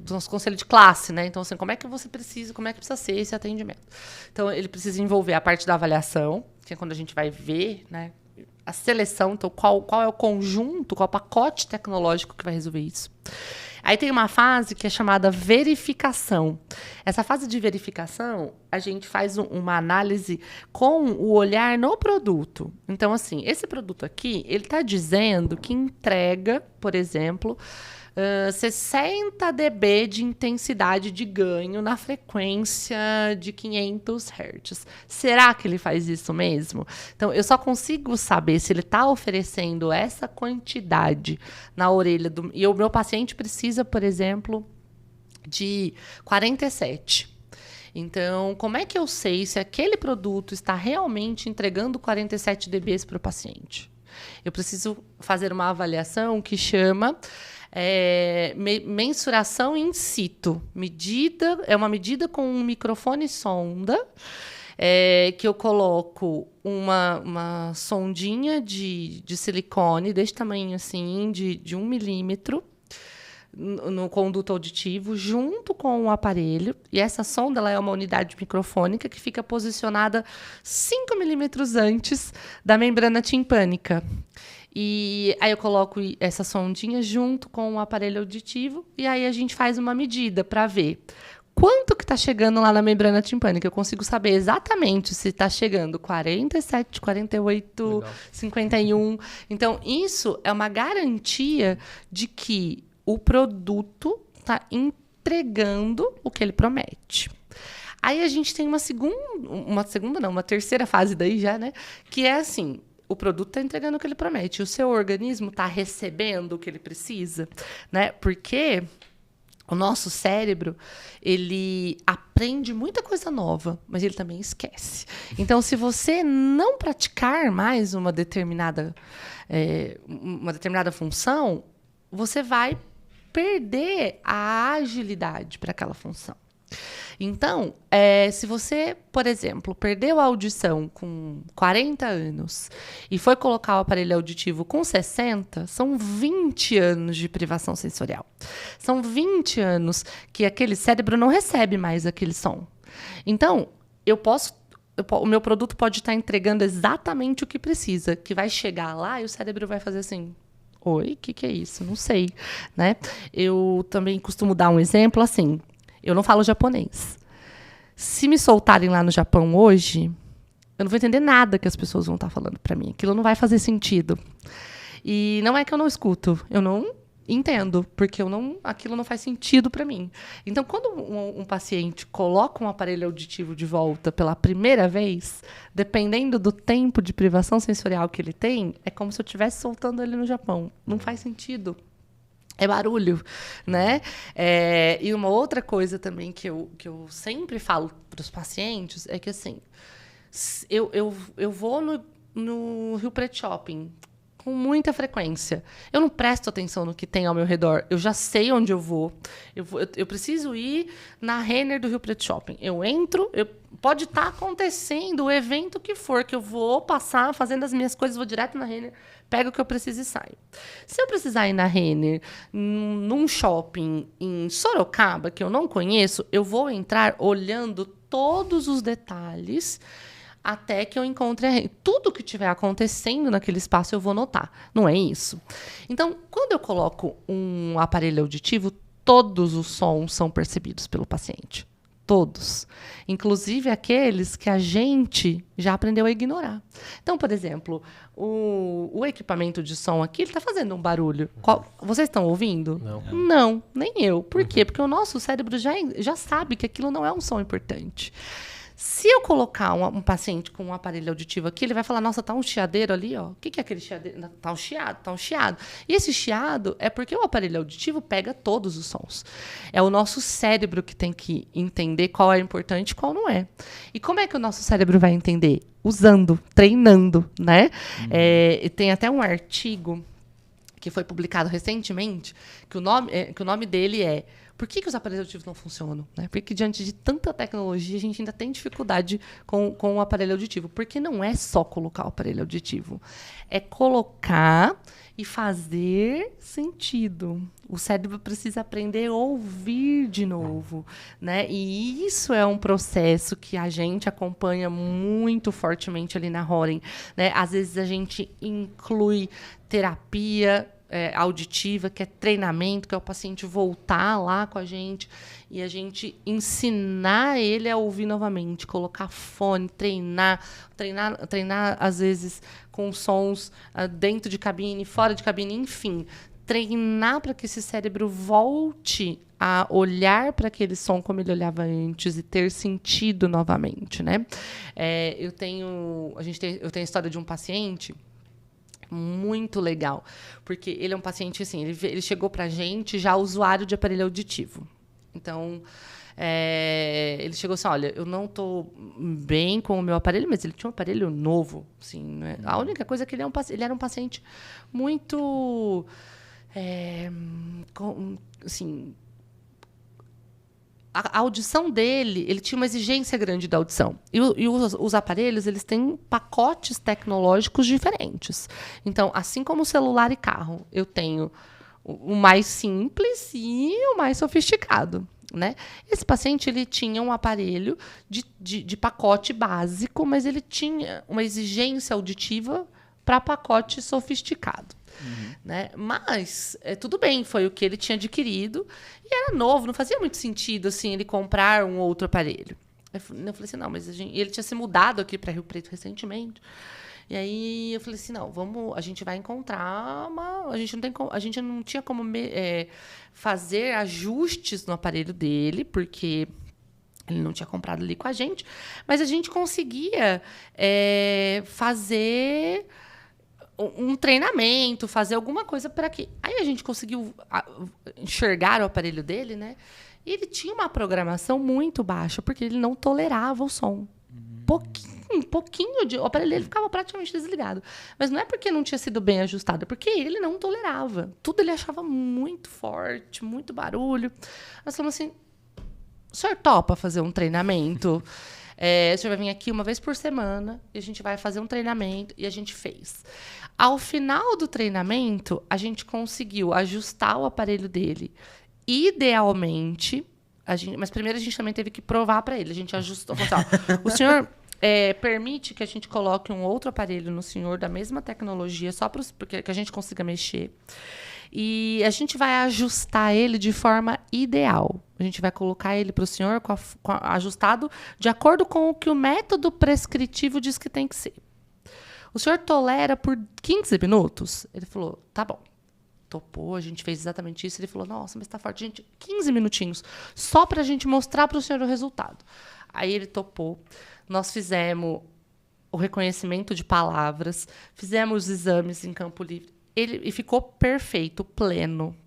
do nosso conselho de classe, né? Então, assim, como é que precisa ser esse atendimento? Então, ele precisa envolver a parte da avaliação, que é quando a gente vai ver, né, a seleção, então qual é o conjunto, qual é o pacote tecnológico que vai resolver isso. Aí tem uma fase que é chamada verificação. Essa fase de verificação, a gente faz uma análise com o olhar no produto. Então, assim, esse produto aqui, ele está dizendo que entrega, por exemplo, 60 dB de intensidade de ganho na frequência de 500 Hz. Será que ele faz isso mesmo? Então, eu só consigo saber se ele está oferecendo essa quantidade na orelha e o meu paciente precisa, por exemplo, de 47. Então, como é que eu sei se aquele produto está realmente entregando 47 dB para o paciente? Eu preciso fazer uma avaliação que chama mensuração in situ. É uma medida com um microfone sonda, que eu coloco uma sondinha de silicone desse tamanho assim, de 1 milímetro, no conduto auditivo, junto com o aparelho. E essa sonda ela é uma unidade microfônica que fica posicionada 5 milímetros antes da membrana timpânica. E aí eu coloco essa sondinha junto com o aparelho auditivo e aí a gente faz uma medida para ver quanto que está chegando lá na membrana timpânica. Eu consigo saber exatamente se está chegando 47, 48, legal, 51. Então, isso é uma garantia de que o produto está entregando o que ele promete. Aí a gente tem uma terceira fase daí já, né? Que é assim, o produto está entregando o que ele promete. O seu organismo está recebendo o que ele precisa, né? Porque o nosso cérebro, ele aprende muita coisa nova, mas ele também esquece. Então, se você não praticar mais uma determinada função, você vai perder a agilidade para aquela função. Então, se você, por exemplo, perdeu a audição com 40 anos e foi colocar o aparelho auditivo com 60, são 20 anos de privação sensorial. São 20 anos que aquele cérebro não recebe mais aquele som. Então, o meu produto pode estar entregando exatamente o que precisa, que vai chegar lá e o cérebro vai fazer assim: oi, o que é isso? Não sei, né? Eu também costumo dar um exemplo assim. Eu não falo japonês. Se me soltarem lá no Japão hoje, eu não vou entender nada que as pessoas vão estar falando para mim. Aquilo não vai fazer sentido. E não é que eu não escuto, eu não entendo, porque aquilo não faz sentido para mim. Então, quando um paciente coloca um aparelho auditivo de volta pela primeira vez, dependendo do tempo de privação sensorial que ele tem, é como se eu estivesse soltando ele no Japão. Não faz sentido. É barulho, né? E uma outra coisa também que eu sempre falo para os pacientes é que, assim, eu vou no Rio Preto Shopping com muita frequência. Eu não presto atenção no que tem ao meu redor. Eu já sei onde eu vou. Eu preciso ir na Renner do Rio Preto Shopping. Eu entro, pode estar acontecendo o evento que for, que eu vou passar fazendo as minhas coisas, vou direto na Renner, pego o que eu preciso e saio. Se eu precisar ir na Renner, num shopping em Sorocaba, que eu não conheço, eu vou entrar olhando todos os detalhes até que eu encontre tudo que estiver acontecendo naquele espaço, eu vou notar. Não é isso? Então, quando eu coloco um aparelho auditivo, todos os sons são percebidos pelo paciente. Todos. Inclusive aqueles que a gente já aprendeu a ignorar. Então, por exemplo, o equipamento de som aqui, ele está fazendo um barulho. Vocês estão ouvindo? Não, nem eu. Por quê? Porque o nosso cérebro já sabe que aquilo não é um som importante. Se eu colocar um paciente com um aparelho auditivo aqui, ele vai falar, nossa, tá um chiadeiro ali, ó. O que é aquele chiadeiro? Tá um chiado. E esse chiado é porque o aparelho auditivo pega todos os sons. É o nosso cérebro que tem que entender qual é importante e qual não é. E como é que o nosso cérebro vai entender? Usando, treinando, né? Tem até um artigo que foi publicado recentemente, que o nome dele é Por que os aparelhos auditivos não funcionam? Né? Porque diante de tanta tecnologia, a gente ainda tem dificuldade com o aparelho auditivo. Porque não é só colocar o aparelho auditivo. É colocar e fazer sentido. O cérebro precisa aprender a ouvir de novo. Né? E isso é um processo que a gente acompanha muito fortemente ali na Horen. Né? Às vezes a gente inclui terapia auditiva, que é treinamento, que é o paciente voltar lá com a gente e a gente ensinar ele a ouvir novamente, colocar fone, treinar às vezes com sons dentro de cabine, fora de cabine, enfim, treinar para que esse cérebro volte a olhar para aquele som como ele olhava antes e ter sentido novamente, né? Eu tenho a história de um paciente muito legal, porque ele é um paciente assim, ele chegou para a gente já usuário de aparelho auditivo. Então, ele chegou assim, olha, eu não estou bem com o meu aparelho, mas ele tinha um aparelho novo, assim, né? A única coisa é que ele era um paciente muito, assim, a audição dele, ele tinha uma exigência grande da audição. E os aparelhos, eles têm pacotes tecnológicos diferentes. Então, assim como celular e carro, eu tenho o mais simples e o mais sofisticado. Né? Esse paciente ele tinha um aparelho de pacote básico, mas ele tinha uma exigência auditiva para pacote sofisticado. Né? Mas tudo bem, foi o que ele tinha adquirido e era novo, não fazia muito sentido assim, ele comprar um outro aparelho. Eu falei assim, não, mas ele tinha se mudado aqui para Rio Preto recentemente. E aí eu falei assim, não, a gente vai encontrar a gente não tinha como fazer ajustes no aparelho dele, porque ele não tinha comprado ali com a gente, mas a gente conseguia fazer um treinamento, fazer alguma coisa para quê? Aí a gente conseguiu enxergar o aparelho dele, né? E ele tinha uma programação muito baixa, porque ele não tolerava o som. O aparelho dele ficava praticamente desligado. Mas não é porque não tinha sido bem ajustado, é porque ele não tolerava. Tudo ele achava muito forte, muito barulho. Nós falamos assim, o senhor topa fazer um treinamento? O senhor vai vir aqui uma vez por semana e a gente vai fazer um treinamento. E a gente fez. Ao final do treinamento, a gente conseguiu ajustar o aparelho dele. Idealmente, mas primeiro a gente também teve que provar para ele. A gente ajustou. Falou assim, o senhor permite que a gente coloque um outro aparelho no senhor da mesma tecnologia, só para que a gente consiga mexer. E a gente vai ajustar ele de forma ideal. A gente vai colocar ele para o senhor ajustado de acordo com o que o método prescritivo diz que tem que ser. O senhor tolera por 15 minutos? Ele falou, tá bom. Topou, a gente fez exatamente isso. Ele falou, nossa, mas tá forte. Gente, 15 minutinhos, só para a gente mostrar para o senhor o resultado. Aí ele topou. Nós fizemos o reconhecimento de palavras, fizemos os exames em campo livre. E ficou perfeito, pleno.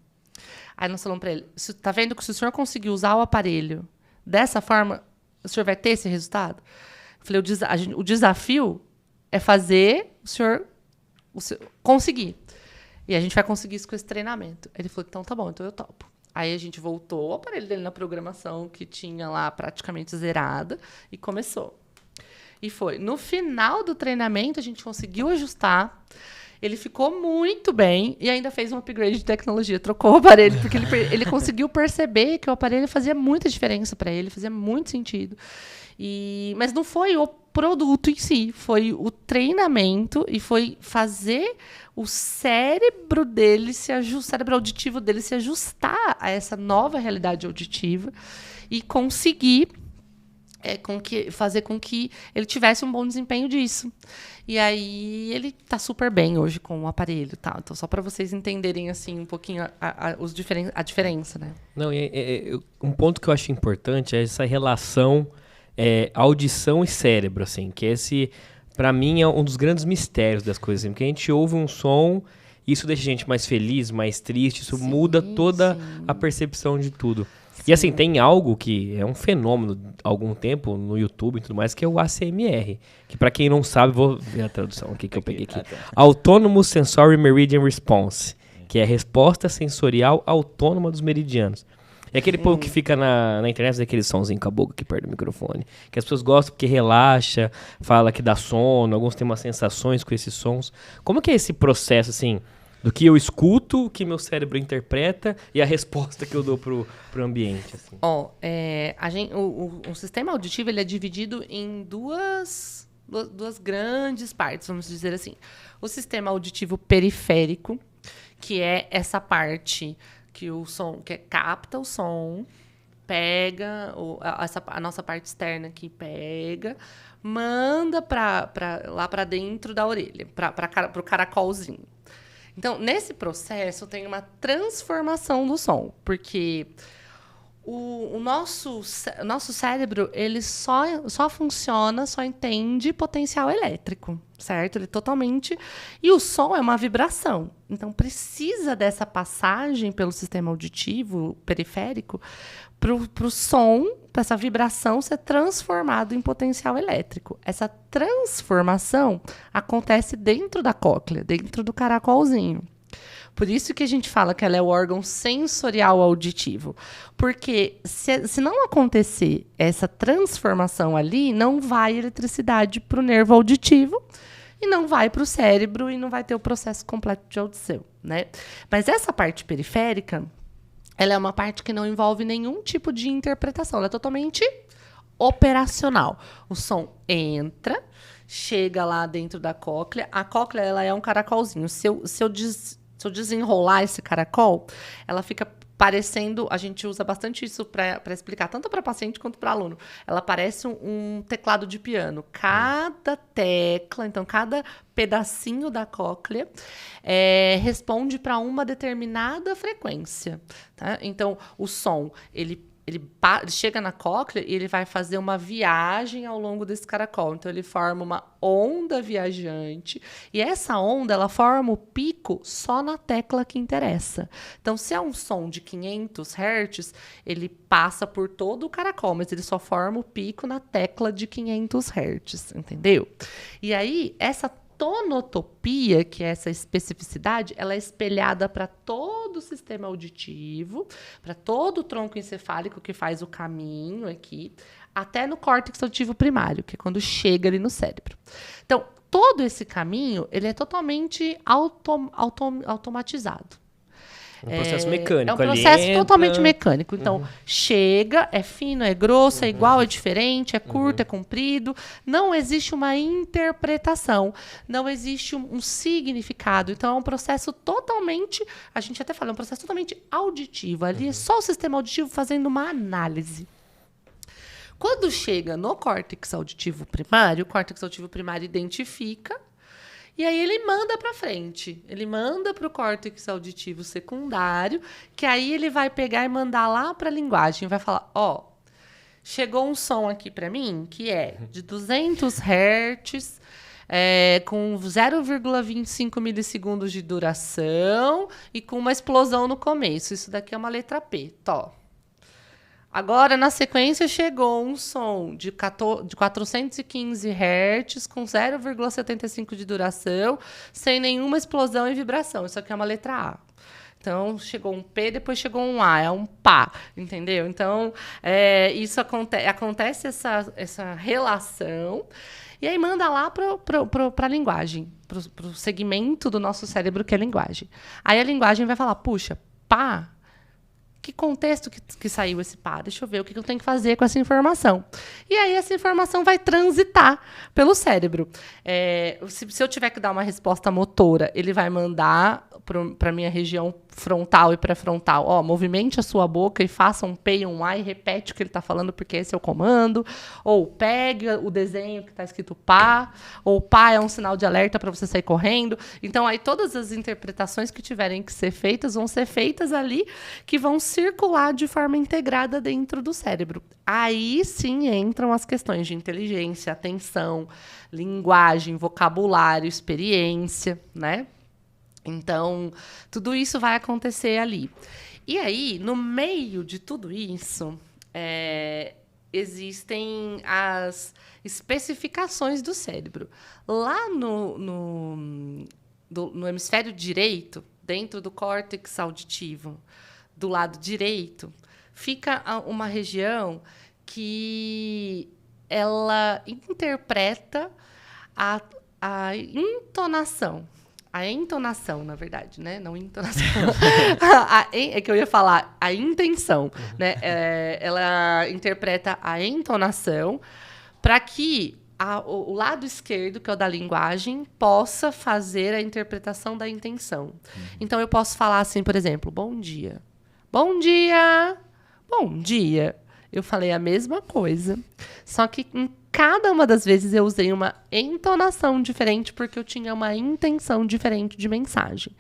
Aí nós falamos para ele, tá vendo que se o senhor conseguir usar o aparelho dessa forma, o senhor vai ter esse resultado? Eu falei, o desafio é fazer o senhor conseguir. E a gente vai conseguir isso com esse treinamento. Ele falou, então tá bom, então eu topo. Aí a gente voltou o aparelho dele na programação, que tinha lá praticamente zerada, e começou. E foi. No final do treinamento, a gente conseguiu ajustar. Ele ficou muito bem e ainda fez um upgrade de tecnologia. Trocou o aparelho, porque ele conseguiu perceber que o aparelho fazia muita diferença para ele, fazia muito sentido. Mas não foi o produto em si, foi o treinamento e foi fazer o cérebro dele o cérebro auditivo dele se ajustar a essa nova realidade auditiva e conseguir fazer com que ele tivesse um bom desempenho disso. E aí ele tá super bem hoje com o aparelho, tá? Então, só para vocês entenderem assim um pouquinho a diferença, né? Não, um ponto que eu acho importante é essa relação audição e cérebro, assim, que esse, para mim, é um dos grandes mistérios das coisas, assim, porque a gente ouve um som, isso deixa a gente mais feliz, mais triste, isso muda toda a percepção de tudo. E assim, tem algo que é um fenômeno há algum tempo no YouTube e tudo mais, que é o ACMR. Que pra quem não sabe, vou ver a tradução aqui que eu peguei aqui. Autonomous Sensory Meridian Response, que é a resposta sensorial autônoma dos meridianos. É aquele povo que fica na internet, daquele somzinho com a boca aqui perto do microfone. Que as pessoas gostam porque relaxa, fala que dá sono, alguns têm umas sensações com esses sons. Como que é esse processo, assim, do que eu escuto, o que meu cérebro interpreta e a resposta que eu dou pro ambiente? Assim? O sistema auditivo ele é dividido em duas grandes partes, vamos dizer assim. O sistema auditivo periférico, que é essa parte que o som, que capta o som, pega a nossa parte externa aqui, pega, manda lá para dentro da orelha, para o caracolzinho. Então, nesse processo, tem uma transformação do som, porque o nosso cérebro ele só funciona, só entende potencial elétrico, certo? Ele totalmente... E o som é uma vibração. Então, precisa dessa passagem pelo sistema auditivo periférico para o som, para essa vibração ser transformado em potencial elétrico. Essa transformação acontece dentro da cóclea, dentro do caracolzinho. Por isso que a gente fala que ela é o órgão sensorial auditivo. Porque se não acontecer essa transformação ali, não vai eletricidade para o nervo auditivo e não vai para o cérebro e não vai ter o processo completo de audição, né? Mas essa parte periférica, ela é uma parte que não envolve nenhum tipo de interpretação. Ela é totalmente operacional. O som entra, chega lá dentro da cóclea. A cóclea ela é um caracolzinho. Se eu desenrolar esse caracol, ela fica parecendo... A gente usa bastante isso para explicar, tanto para paciente quanto para aluno. Ela parece um teclado de piano. Cada tecla, então, cada pedacinho da cóclea responde para uma determinada frequência. Tá? Então, o som, ele chega na cóclea e ele vai fazer uma viagem ao longo desse caracol. Então, ele forma uma onda viajante. E essa onda, ela forma o pico só na tecla que interessa. Então, se é um som de 500 Hz, ele passa por todo o caracol, mas ele só forma o pico na tecla de 500 Hz, entendeu? E aí, essa tonotopia, que é essa especificidade, ela é espelhada para todo o sistema auditivo, para todo o tronco encefálico que faz o caminho aqui, até no córtex auditivo primário, que é quando chega ali no cérebro. Então, todo esse caminho, ele é totalmente automatizado. Um processo mecânico. É um processo totalmente mecânico. Então, chega, é fino, é grosso, é igual, é diferente, é curto, é comprido. Não existe uma interpretação, não existe um significado. Então, é um processo totalmente, a gente até fala, é um processo totalmente auditivo. Ali é só o sistema auditivo fazendo uma análise. Quando chega no córtex auditivo primário, o córtex auditivo primário identifica. E aí ele manda para frente, ele manda para o córtex auditivo secundário, que aí ele vai pegar e mandar lá para a linguagem, vai falar, chegou um som aqui para mim que é de 200 Hz, com 0,25 milissegundos de duração e com uma explosão no começo. Isso daqui é uma letra P, Agora, na sequência, chegou um som de 415 Hz, com 0,75 de duração, sem nenhuma explosão e vibração. Isso aqui é uma letra A. Então, chegou um P, depois chegou um A, é um pá, entendeu? Então, isso acontece essa relação, e aí manda lá para a linguagem, para o segmento do nosso cérebro que é a linguagem. Aí a linguagem vai falar, puxa, pá, que contexto que saiu esse pá? Deixa eu ver o que eu tenho que fazer com essa informação. E aí essa informação vai transitar pelo cérebro. Se eu tiver que dar uma resposta motora, ele vai mandar para a minha região frontal e pré-frontal. Movimente a sua boca e faça um P e um A e repete o que ele está falando, porque esse é o comando. Ou pegue o desenho que está escrito pá. Ou pá é um sinal de alerta para você sair correndo. Então, aí todas as interpretações que tiverem que ser feitas vão ser feitas ali, que vão circular de forma integrada dentro do cérebro. Aí sim entram as questões de inteligência, atenção, linguagem, vocabulário, experiência, né? Então, tudo isso vai acontecer ali. E aí, no meio de tudo isso, existem as especificações do cérebro. Lá no hemisfério direito, dentro do córtex auditivo, do lado direito, fica uma região que ela interpreta a entonação. A entonação, na verdade, né? Não entonação. É que eu ia falar a intenção, né? Ela interpreta a entonação para que o lado esquerdo, que é o da linguagem, possa fazer a interpretação da intenção. Então, eu posso falar assim, por exemplo, bom dia. Bom dia! Bom dia! Eu falei a mesma coisa, só que em cada uma das vezes eu usei uma entonação diferente porque eu tinha uma intenção diferente de mensagem.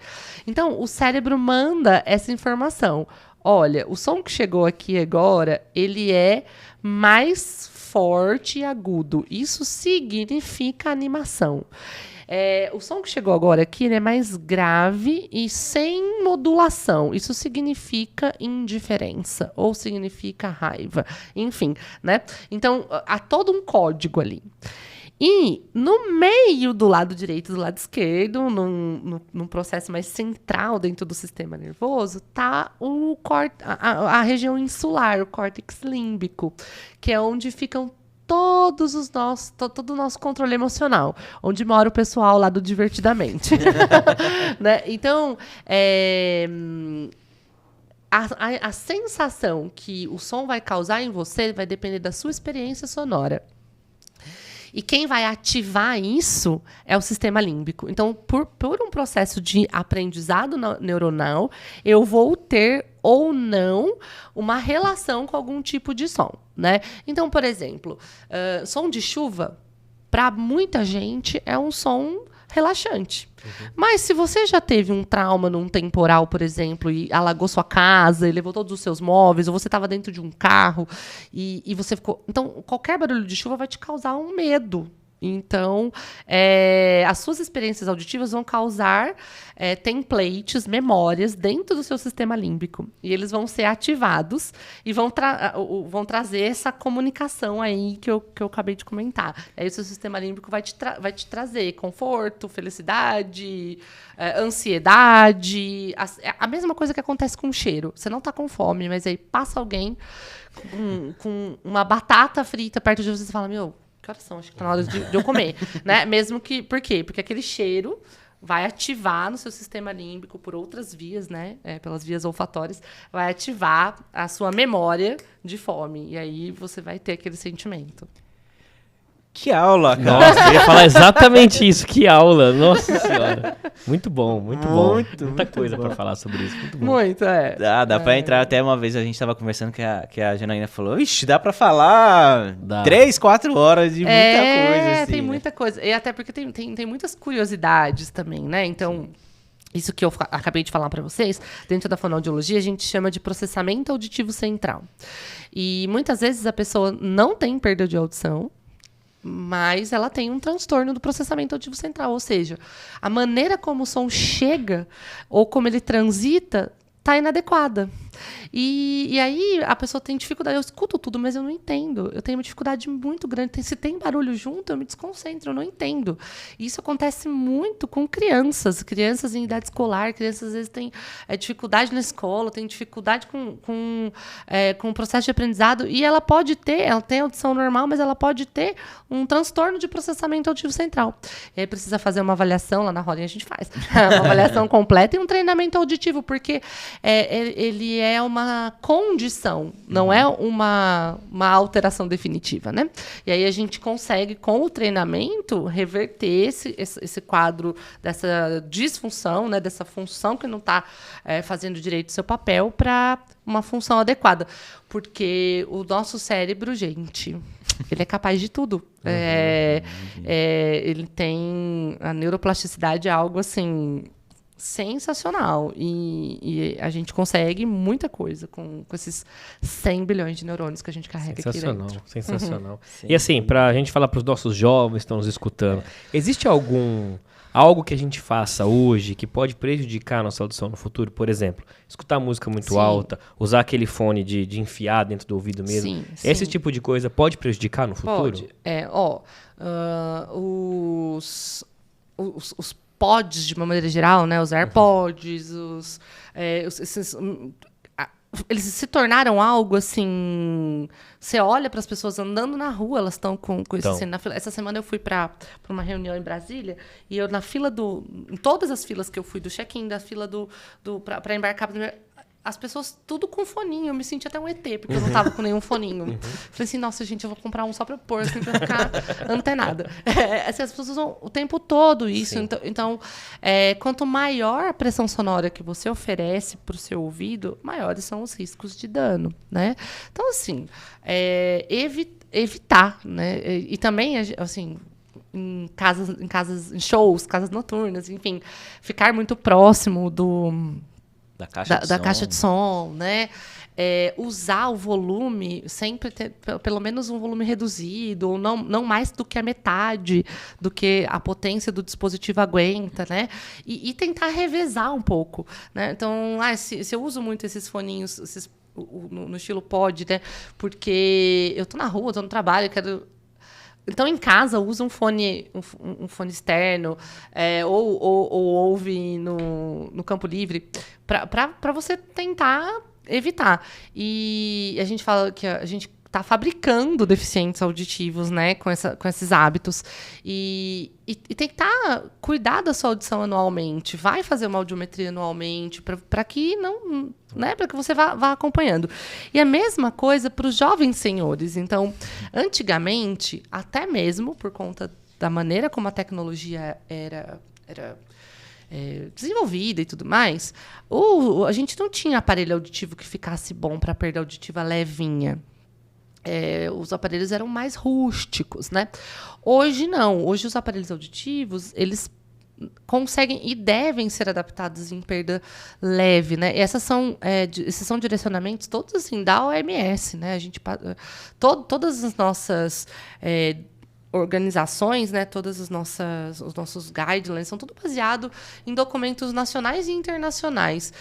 Então, o cérebro manda essa informação. Olha, o som que chegou aqui agora, ele é mais forte e agudo. Isso significa animação. O som que chegou agora aqui, ele é mais grave e sem modulação. Isso significa indiferença ou significa raiva. Enfim, né? Então, há todo um código ali. E no meio do lado direito e do lado esquerdo, num processo mais central dentro do sistema nervoso, está a região insular, o córtex límbico, que é onde ficam todo o nosso controle emocional, onde mora o pessoal lá do Divertidamente. Né? Então, a sensação que o som vai causar em você vai depender da sua experiência sonora. E quem vai ativar isso é o sistema límbico. Então, por um processo de aprendizado neuronal, eu vou ter ou não uma relação com algum tipo de som, né? Então, por exemplo, som de chuva, para muita gente, é um som relaxante. Mas se você já teve um trauma num temporal, por exemplo, e alagou sua casa, e levou todos os seus móveis, ou você estava dentro de um carro e você ficou... Então, qualquer barulho de chuva vai te causar um medo. Então, as suas experiências auditivas vão causar templates, memórias dentro do seu sistema límbico. E eles vão ser ativados e vão trazer essa comunicação aí que eu acabei de comentar. Aí o seu sistema límbico vai te trazer conforto, felicidade, ansiedade. A mesma coisa que acontece com o cheiro. Você não está com fome, mas aí passa alguém com uma batata frita perto de você e fala, meu... Que horas são? Acho que tá na hora de eu comer. Né? Mesmo que... Por quê? Porque aquele cheiro vai ativar no seu sistema límbico por outras vias, né? Pelas vias olfatórias, vai ativar a sua memória de fome. E aí você vai ter aquele sentimento. Que aula, cara. Nossa, eu ia falar exatamente isso. Que aula. Nossa Senhora. Muito bom, muito bom. Muita coisa pra falar sobre isso. Muito bom. Muito, Dá pra entrar. Até uma vez a gente tava conversando que a Janaína falou, ixi, dá pra falar 3, 4 horas de muita coisa, assim. Tem muita coisa. E até porque tem muitas curiosidades também, né? Então... Isso que eu acabei de falar para vocês, dentro da fonoaudiologia, a gente chama de processamento auditivo central. E muitas vezes a pessoa não tem perda de audição, mas ela tem um transtorno do processamento auditivo central. Ou seja, a maneira como o som chega ou como ele transita está inadequada. E aí a pessoa tem dificuldade. Eu escuto tudo, mas eu não entendo. Eu tenho uma dificuldade muito grande. Se tem barulho junto, eu me desconcentro, eu não entendo. E isso acontece muito com crianças em idade escolar. Crianças, às vezes, têm dificuldade na escola, têm dificuldade com o processo de aprendizado. E ela tem audição normal, mas ela pode ter um transtorno de processamento auditivo central. E aí precisa fazer uma avaliação, lá na rodinha a gente faz. Uma avaliação completa e um treinamento auditivo, porque ele é uma condição, não é uma alteração definitiva, né? E aí a gente consegue, com o treinamento, reverter esse quadro dessa disfunção, né, dessa função que não está fazendo direito o seu papel para uma função adequada. Porque o nosso cérebro, gente, ele é capaz de tudo. Ele tem... A neuroplasticidade é algo, assim, sensacional. E a gente consegue muita coisa com esses 100 bilhões de neurônios que a gente carrega aqui dentro. Sensacional. E assim, para a gente falar para os nossos jovens que estão nos escutando, existe algo que a gente faça hoje que pode prejudicar a nossa audição no futuro? Por exemplo, escutar música muito alta, usar aquele fone de enfiar dentro do ouvido mesmo. Sim. Esse tipo de coisa pode prejudicar no futuro? Pode. Os pods, de uma maneira geral, né? Os AirPods, eles se tornaram algo assim. Você olha para as pessoas andando na rua, elas estão com isso. Na fila. Essa semana eu fui para uma reunião em Brasília e eu, na fila em todas as filas que eu fui, do check-in, da fila para embarcar. As pessoas tudo com foninho. Eu me senti até um ET, porque eu não estava com nenhum foninho. Falei assim, nossa, gente, eu vou comprar um só para pôr, assim, para ficar antenada. Assim, as pessoas usam o tempo todo isso. Então, quanto maior a pressão sonora que você oferece para o seu ouvido, maiores são os riscos de dano, né? Então, assim, evitar, né? E também, assim... Em shows, casas noturnas, enfim, ficar muito próximo da caixa de som, né? Usar o volume, sempre ter pelo menos um volume reduzido, ou não mais do que a metade do que a potência do dispositivo aguenta, né? E tentar revezar um pouco, né? Então, se eu uso muito esses foninhos, no estilo pod, né? Porque eu tô na rua, tô no trabalho, quero... Então, em casa, usa um fone externo, ou ouve no Campo Livre, para você tentar evitar. E a gente fala que a gente está fabricando deficientes auditivos, né, com esses hábitos. E tentar cuidar da sua audição anualmente. Vai fazer uma audiometria anualmente, para que não... Né, para que você vá acompanhando. E a mesma coisa para os jovens senhores. Então, antigamente, até mesmo por conta da maneira como a tecnologia era desenvolvida e tudo mais, a gente não tinha aparelho auditivo que ficasse bom para perda auditiva levinha. Os aparelhos eram mais rústicos, né? Hoje não. Hoje os aparelhos auditivos, eles conseguem e devem ser adaptados em perda leve, né? E esses são direcionamentos todos assim da OMS, né? A gente todas as nossas organizações, né? Todas os nossos guidelines são tudo baseado em documentos nacionais e internacionais,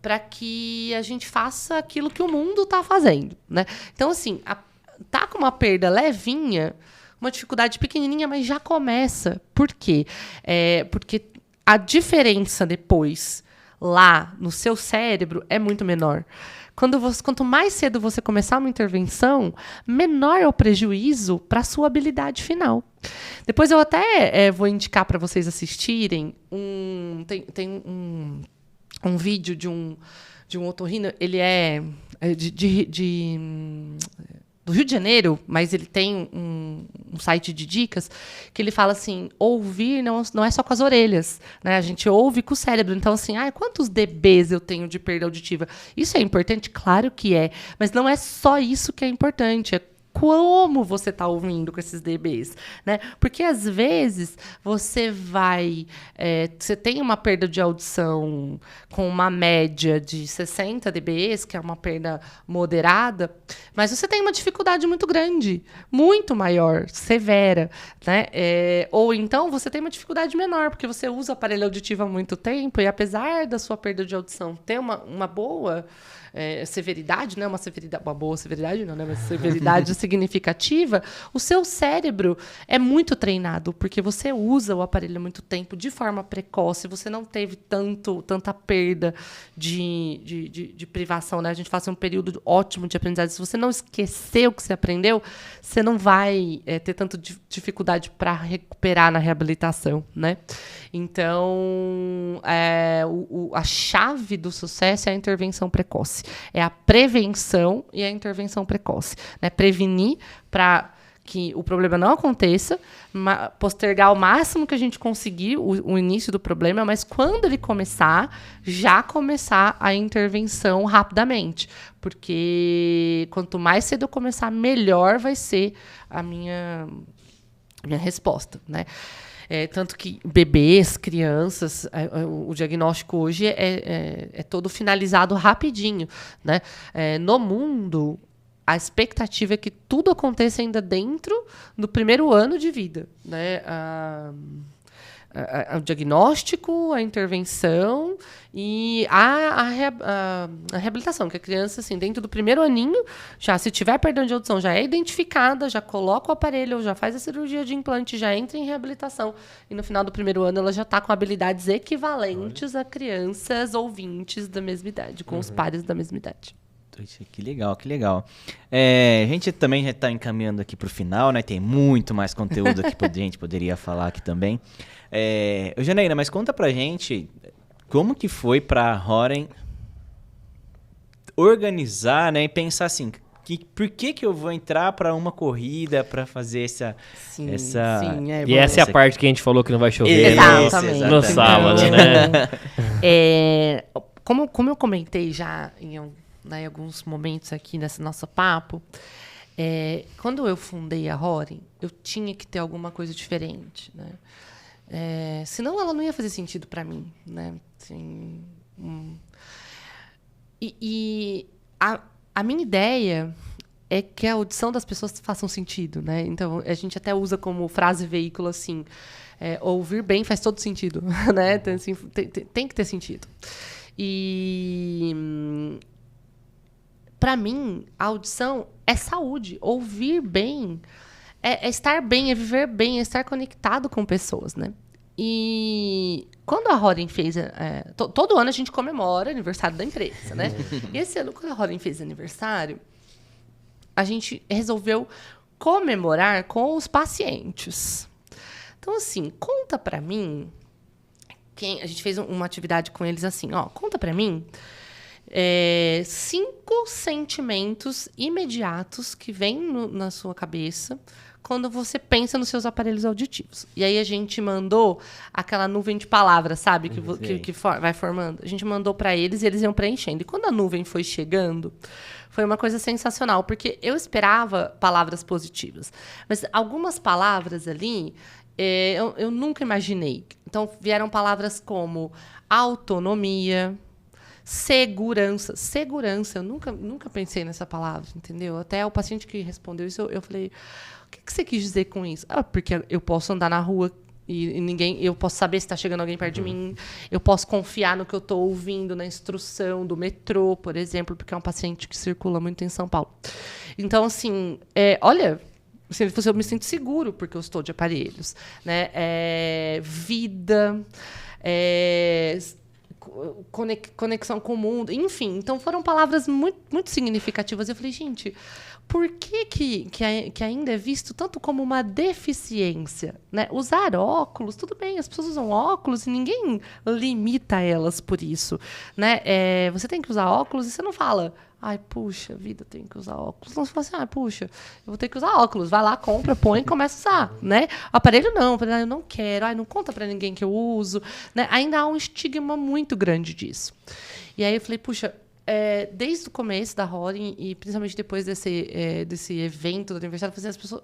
para que a gente faça aquilo que o mundo está fazendo, né? Então, assim, tá com uma perda levinha, uma dificuldade pequenininha, mas já começa. Por quê? Porque a diferença depois, lá no seu cérebro, é muito menor. Quanto mais cedo você começar uma intervenção, menor é o prejuízo para a sua habilidade final. Depois eu até vou indicar para vocês assistirem. Tem um vídeo de um otorrino, ele é do Rio de Janeiro, mas ele tem um site de dicas que ele fala assim, ouvir não é só com as orelhas, né? A gente ouve com o cérebro. Então, assim, quantos dBs eu tenho de perda auditiva? Isso é importante? Claro que é, mas não é só isso que é importante, é como você está ouvindo com esses dBs, né? Porque às vezes você você tem uma perda de audição com uma média de 60 dBs, que é uma perda moderada, mas você tem uma dificuldade muito grande, muito maior, severa, né? Ou então você tem uma dificuldade menor, porque você usa o aparelho auditivo há muito tempo e apesar da sua perda de audição ter uma boa severidade, né? Uma boa severidade, não, né? Mas severidade significativa, o seu cérebro é muito treinado, porque você usa o aparelho há muito tempo, de forma precoce, você não teve tanta perda de privação, né? A gente faz um período ótimo de aprendizagem. Se você não esqueceu o que você aprendeu, você não vai ter tanta dificuldade para recuperar na reabilitação, né? Então, a chave do sucesso é a intervenção precoce. É a prevenção e a intervenção precoce, né? Prevenir para que o problema não aconteça, postergar o máximo que a gente conseguir o início do problema, mas quando ele começar, já começar a intervenção rapidamente. Porque quanto mais cedo eu começar, melhor vai ser a minha resposta, né? Tanto que bebês, crianças, o diagnóstico hoje é todo finalizado rapidinho, né? No mundo, a expectativa é que tudo aconteça ainda dentro do primeiro ano de vida, né? O diagnóstico, a intervenção e a reabilitação, que a criança, assim, dentro do primeiro aninho, já se tiver perda de audição, já é identificada, já coloca o aparelho, já faz a cirurgia de implante, já entra em reabilitação. E no final do primeiro ano, ela já está com habilidades equivalentes a crianças ouvintes da mesma idade, com os pares da mesma idade. Que legal, que legal. A gente também já está encaminhando aqui para o final, né? Tem muito mais conteúdo que a gente poderia falar aqui também. Janaína, mas conta pra gente como que foi para a Horen organizar, né? E pensar assim, por que eu vou entrar para uma corrida, para fazer essa... Sim, e essa é a parte que a gente falou que não vai chover exatamente. No sábado, né? Como eu comentei já em alguns momentos aqui nesse nosso papo, quando eu fundei a Horen, eu tinha que ter alguma coisa diferente, né? Senão ela não ia fazer sentido para mim, né? Assim, a minha ideia é que a audição das pessoas faça um sentido, né? Então, a gente até usa como frase veículo assim, ouvir bem faz todo sentido, né? Então, assim, tem que ter sentido. E para mim, a audição é saúde. Ouvir bem é estar bem, é viver bem, é estar conectado com pessoas, né? E quando a Horen fez... todo ano a gente comemora o aniversário da empresa, né? E esse ano, quando a Horen fez aniversário, a gente resolveu comemorar com os pacientes. Então, assim, conta pra mim... a gente fez uma atividade com eles assim, conta pra mim 5 sentimentos imediatos que vêm na sua cabeça quando você pensa nos seus aparelhos auditivos. E aí a gente mandou aquela nuvem de palavras, sabe? Que vai formando. A gente mandou para eles e eles iam preenchendo. E quando a nuvem foi chegando, foi uma coisa sensacional, porque eu esperava palavras positivas. Mas algumas palavras ali, eu nunca imaginei. Então, vieram palavras como autonomia, segurança. Segurança, eu nunca pensei nessa palavra, entendeu? Até o paciente que respondeu isso, eu falei, o que você quis dizer com isso? Porque eu posso andar na rua e eu posso saber se está chegando alguém perto de mim, eu posso confiar no que eu estou ouvindo, na instrução do metrô, por exemplo, porque é um paciente que circula muito em São Paulo. Então, assim, olha... eu me sinto seguro porque eu estou de aparelhos, né? Vida, conexão com o mundo, enfim. Então, foram palavras muito, muito significativas. Eu falei, gente, por que ainda é visto tanto como uma deficiência, né? Usar óculos, tudo bem, as pessoas usam óculos e ninguém limita elas por isso, né? Você tem que usar óculos e você não fala... Ai, puxa vida, eu tenho que usar óculos. Não, você fala assim, puxa, eu vou ter que usar óculos. Vai lá, compra, põe e começa a usar, né? Aparelho não, eu não quero. Não conta pra ninguém que eu uso. Né? Ainda há um estigma muito grande disso. E aí eu falei, puxa, desde o começo da Rollin e principalmente depois desse evento do aniversário,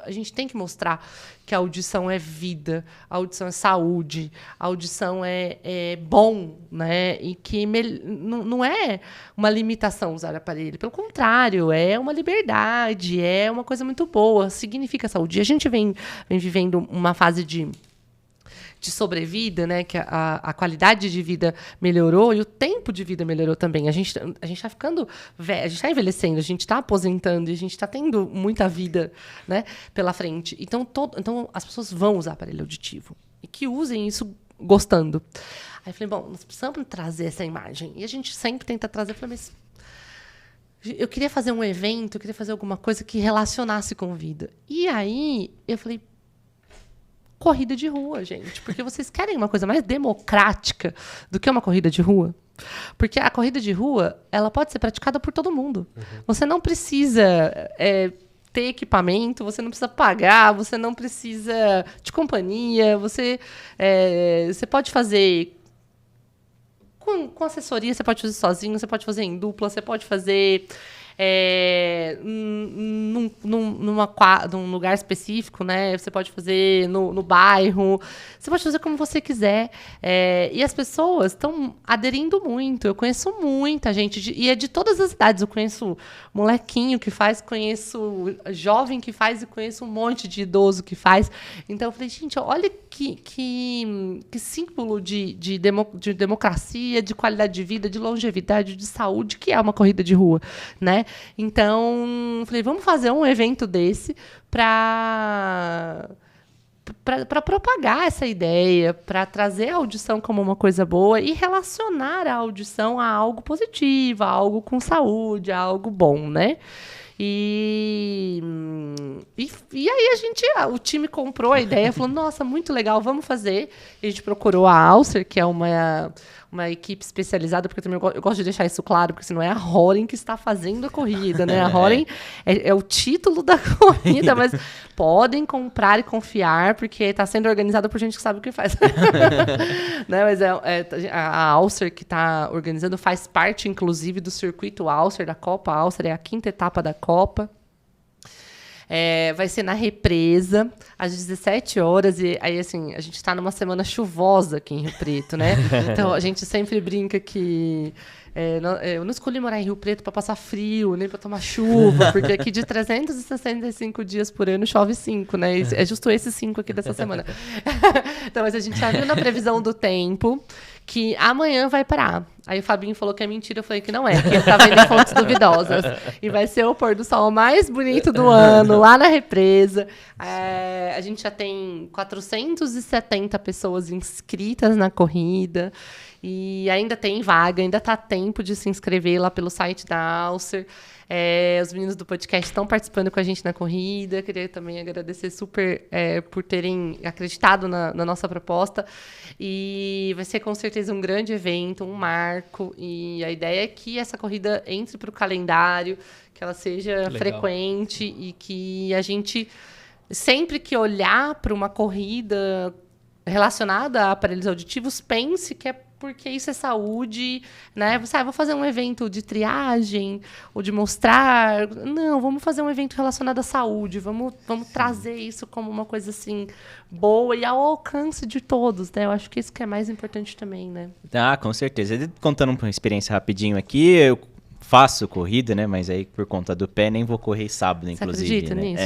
a gente tem que mostrar que a audição é vida, a audição é saúde, a audição é bom, né? E que não é uma limitação usar aparelho. Pelo contrário, é uma liberdade, é uma coisa muito boa, significa saúde. E a gente vem vivendo uma fase de sobrevida, né, que a qualidade de vida melhorou e o tempo de vida melhorou também. A gente tá ficando velho, a gente tá envelhecendo, a gente tá aposentando e a gente tá tendo muita vida, né, pela frente. Então as pessoas vão usar aparelho auditivo e que usem isso gostando. Aí eu falei, bom, nós precisamos trazer essa imagem. E a gente sempre tenta trazer, eu falei, mas eu queria fazer um evento, eu queria fazer alguma coisa que relacionasse com vida. E aí eu falei, corrida de rua, gente. Porque vocês querem uma coisa mais democrática do que uma corrida de rua? Porque a corrida de rua, ela pode ser praticada por todo mundo. Uhum. Você não precisa ter equipamento, você não precisa pagar, você não precisa de companhia, você pode fazer com assessoria, você pode fazer sozinho, você pode fazer em dupla, você pode fazer num lugar específico, né? Você pode fazer no bairro, você pode fazer como você quiser. E as pessoas estão aderindo muito. Eu conheço muita gente, e é de todas as idades. Eu conheço molequinho que faz, conheço jovem que faz e conheço um monte de idoso que faz. Então eu falei, gente, olha que símbolo de democracia, de qualidade de vida, de longevidade, de saúde, que é uma corrida de rua, né? Então, falei, vamos fazer um evento desse para propagar essa ideia, para trazer a audição como uma coisa boa e relacionar a audição a algo positivo, a algo com saúde, a algo bom, né? E aí o time comprou a ideia, falou, nossa, muito legal, vamos fazer. E a gente procurou a Alcer, que é uma equipe especializada, porque também eu gosto de deixar isso claro, porque senão é a Rollin que está fazendo a corrida, né? A Rollin é o título da corrida, mas podem comprar e confiar, porque está sendo organizada por gente que sabe o que faz. Né? Mas a Alcer que está organizando faz parte, inclusive, do circuito Alcer, da Copa Alcer, é a 5ª etapa da Copa. Vai ser na Represa, às 17 horas. E aí, assim, a gente está numa semana chuvosa aqui em Rio Preto, né? Então, a gente sempre brinca que eu não escolhi morar em Rio Preto para passar frio, nem para tomar chuva, porque aqui de 365 dias por ano chove 5, né? E é justo esses 5 aqui dessa semana. Então, mas a gente já viu na previsão do tempo que amanhã vai parar. Aí o Fabinho falou que é mentira, eu falei que não é, que ele tá vendo em fontes duvidosas. E vai ser o pôr do sol mais bonito do ano, lá na Represa. A gente já tem 470 pessoas inscritas na corrida. E ainda tem vaga, ainda tá tempo de se inscrever lá pelo site da Alcer. Os meninos do podcast estão participando com a gente na corrida. Queria também agradecer super por terem acreditado na nossa proposta. E vai ser com certeza um grande evento, um marco. E a ideia é que essa corrida entre para o calendário, que ela seja frequente e que a gente, sempre que olhar para uma corrida relacionada a aparelhos auditivos, pense que é porque isso é saúde, né? Você, vou fazer um evento de triagem ou de mostrar. Não, vamos fazer um evento relacionado à saúde. Vamos trazer isso como uma coisa assim boa e ao alcance de todos, né? Eu acho que isso que é mais importante também, né? Com certeza. Contando uma experiência rapidinho aqui, eu faço corrida, né? Mas aí por conta do pé nem vou correr sábado, inclusive. Você acredita nisso?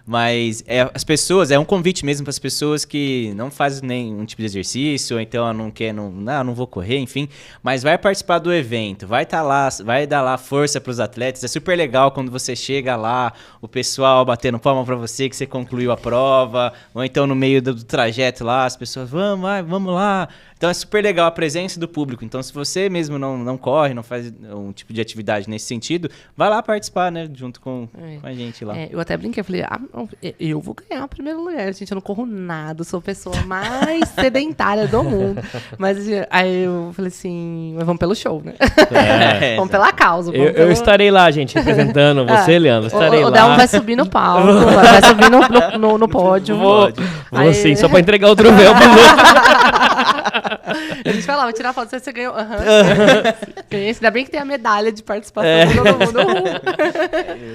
Mas as pessoas, é um convite mesmo para as pessoas que não fazem nenhum tipo de exercício, ou então não vou correr, enfim, mas vai participar do evento, vai dar lá força para os atletas. É super legal quando você chega lá, o pessoal batendo palma para você que você concluiu a prova, ou então no meio do trajeto lá, as pessoas, vamos lá. Então é super legal a presença do público. Então se você mesmo não corre, não faz um tipo de atividade nesse sentido, vai lá participar, né, junto com a gente lá. Eu até brinquei, eu falei, eu vou ganhar o primeiro lugar, gente, eu não corro nada, sou a pessoa mais sedentária do mundo. Mas aí eu falei assim, mas vamos pelo show, né? Vamos pela causa. Eu estarei lá, gente, representando você, Leandro, estarei lá. O Delmo vai subir no palco, vai subir no pódio. Vou sim, só pra entregar o troféu pro outro. A gente falava, tirar foto, você ganhou. Aham. Ganhei. Ainda bem que tem a medalha de participação de todo mundo.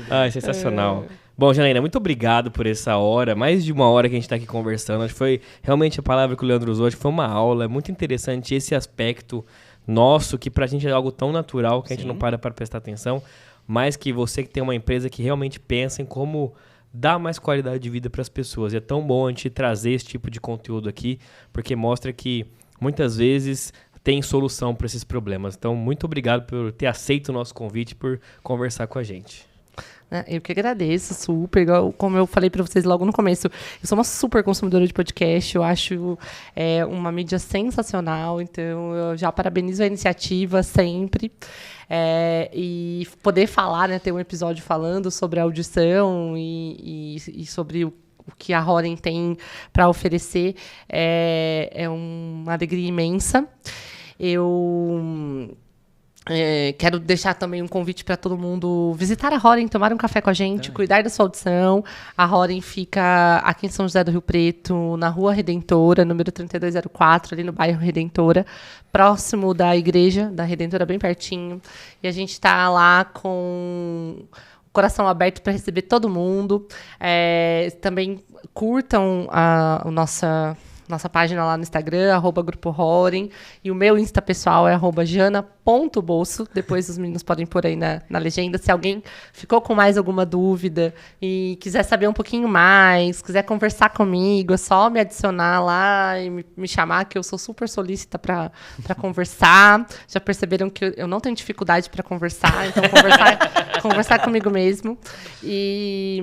Ai, sensacional. Bom, Janaína, muito obrigado por essa hora, mais de uma hora que a gente está aqui conversando. Acho que foi realmente a palavra que o Leandro usou, acho que foi uma aula. É muito interessante esse aspecto nosso, que pra gente é algo tão natural que a gente não para prestar atenção, mas que você que tem uma empresa que realmente pensa em como dar mais qualidade de vida para as pessoas. E é tão bom a gente trazer esse tipo de conteúdo aqui, porque mostra que muitas vezes tem solução para esses problemas. Então, muito obrigado por ter aceito o nosso convite, por conversar com a gente. Eu que agradeço, super. Igual, como eu falei para vocês logo no começo, eu sou uma super consumidora de podcast, eu acho uma mídia sensacional, então eu já parabenizo a iniciativa sempre. E poder falar, né, ter um episódio falando sobre a audição e sobre o que a Horen tem para oferecer é uma alegria imensa. Eu quero deixar também um convite para todo mundo visitar a Horen, tomar um café com a gente, cuidar da sua audição. A Horen fica aqui em São José do Rio Preto, na Rua Redentora, número 3204, ali no bairro Redentora, próximo da igreja da Redentora, bem pertinho. E a gente está lá com o coração aberto para receber todo mundo. Também curtam a nossa página lá no Instagram, @Grupo Horen, e o meu Insta pessoal é @jana.bolso. Depois os meninos podem pôr aí na legenda. Se alguém ficou com mais alguma dúvida e quiser saber um pouquinho mais, quiser conversar comigo, é só me adicionar lá e me chamar, que eu sou super solícita para conversar. Já perceberam que eu não tenho dificuldade para conversar, então conversar comigo mesmo. E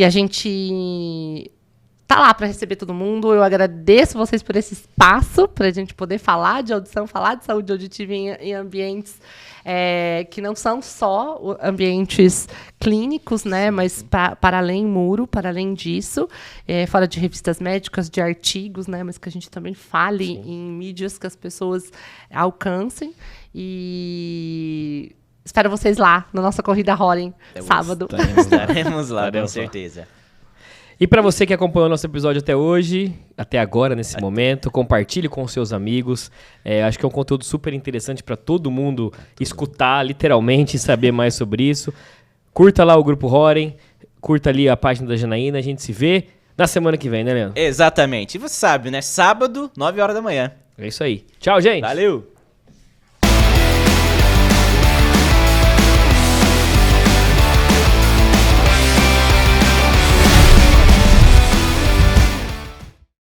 a gente tá lá para receber todo mundo. Eu agradeço vocês por esse espaço, para a gente poder falar de audição, falar de saúde auditiva em ambientes que não são só ambientes clínicos, né, mas para além muro, para além disso, fora de revistas médicas, de artigos, né, mas que a gente também fale em mídias que as pessoas alcancem. E espero vocês lá na nossa corrida Horen, sábado. Estaremos lá, com certeza. E para você que acompanhou nosso episódio até hoje, até agora, nesse momento, compartilhe com seus amigos. Acho que é um conteúdo super interessante para todo mundo escutar, literalmente, e saber mais sobre isso. Curta lá o Grupo Horen, curta ali a página da Janaína, a gente se vê na semana que vem, né, Leandro? Exatamente. E você sabe, né? Sábado, 9 horas da manhã. É isso aí. Tchau, gente! Valeu!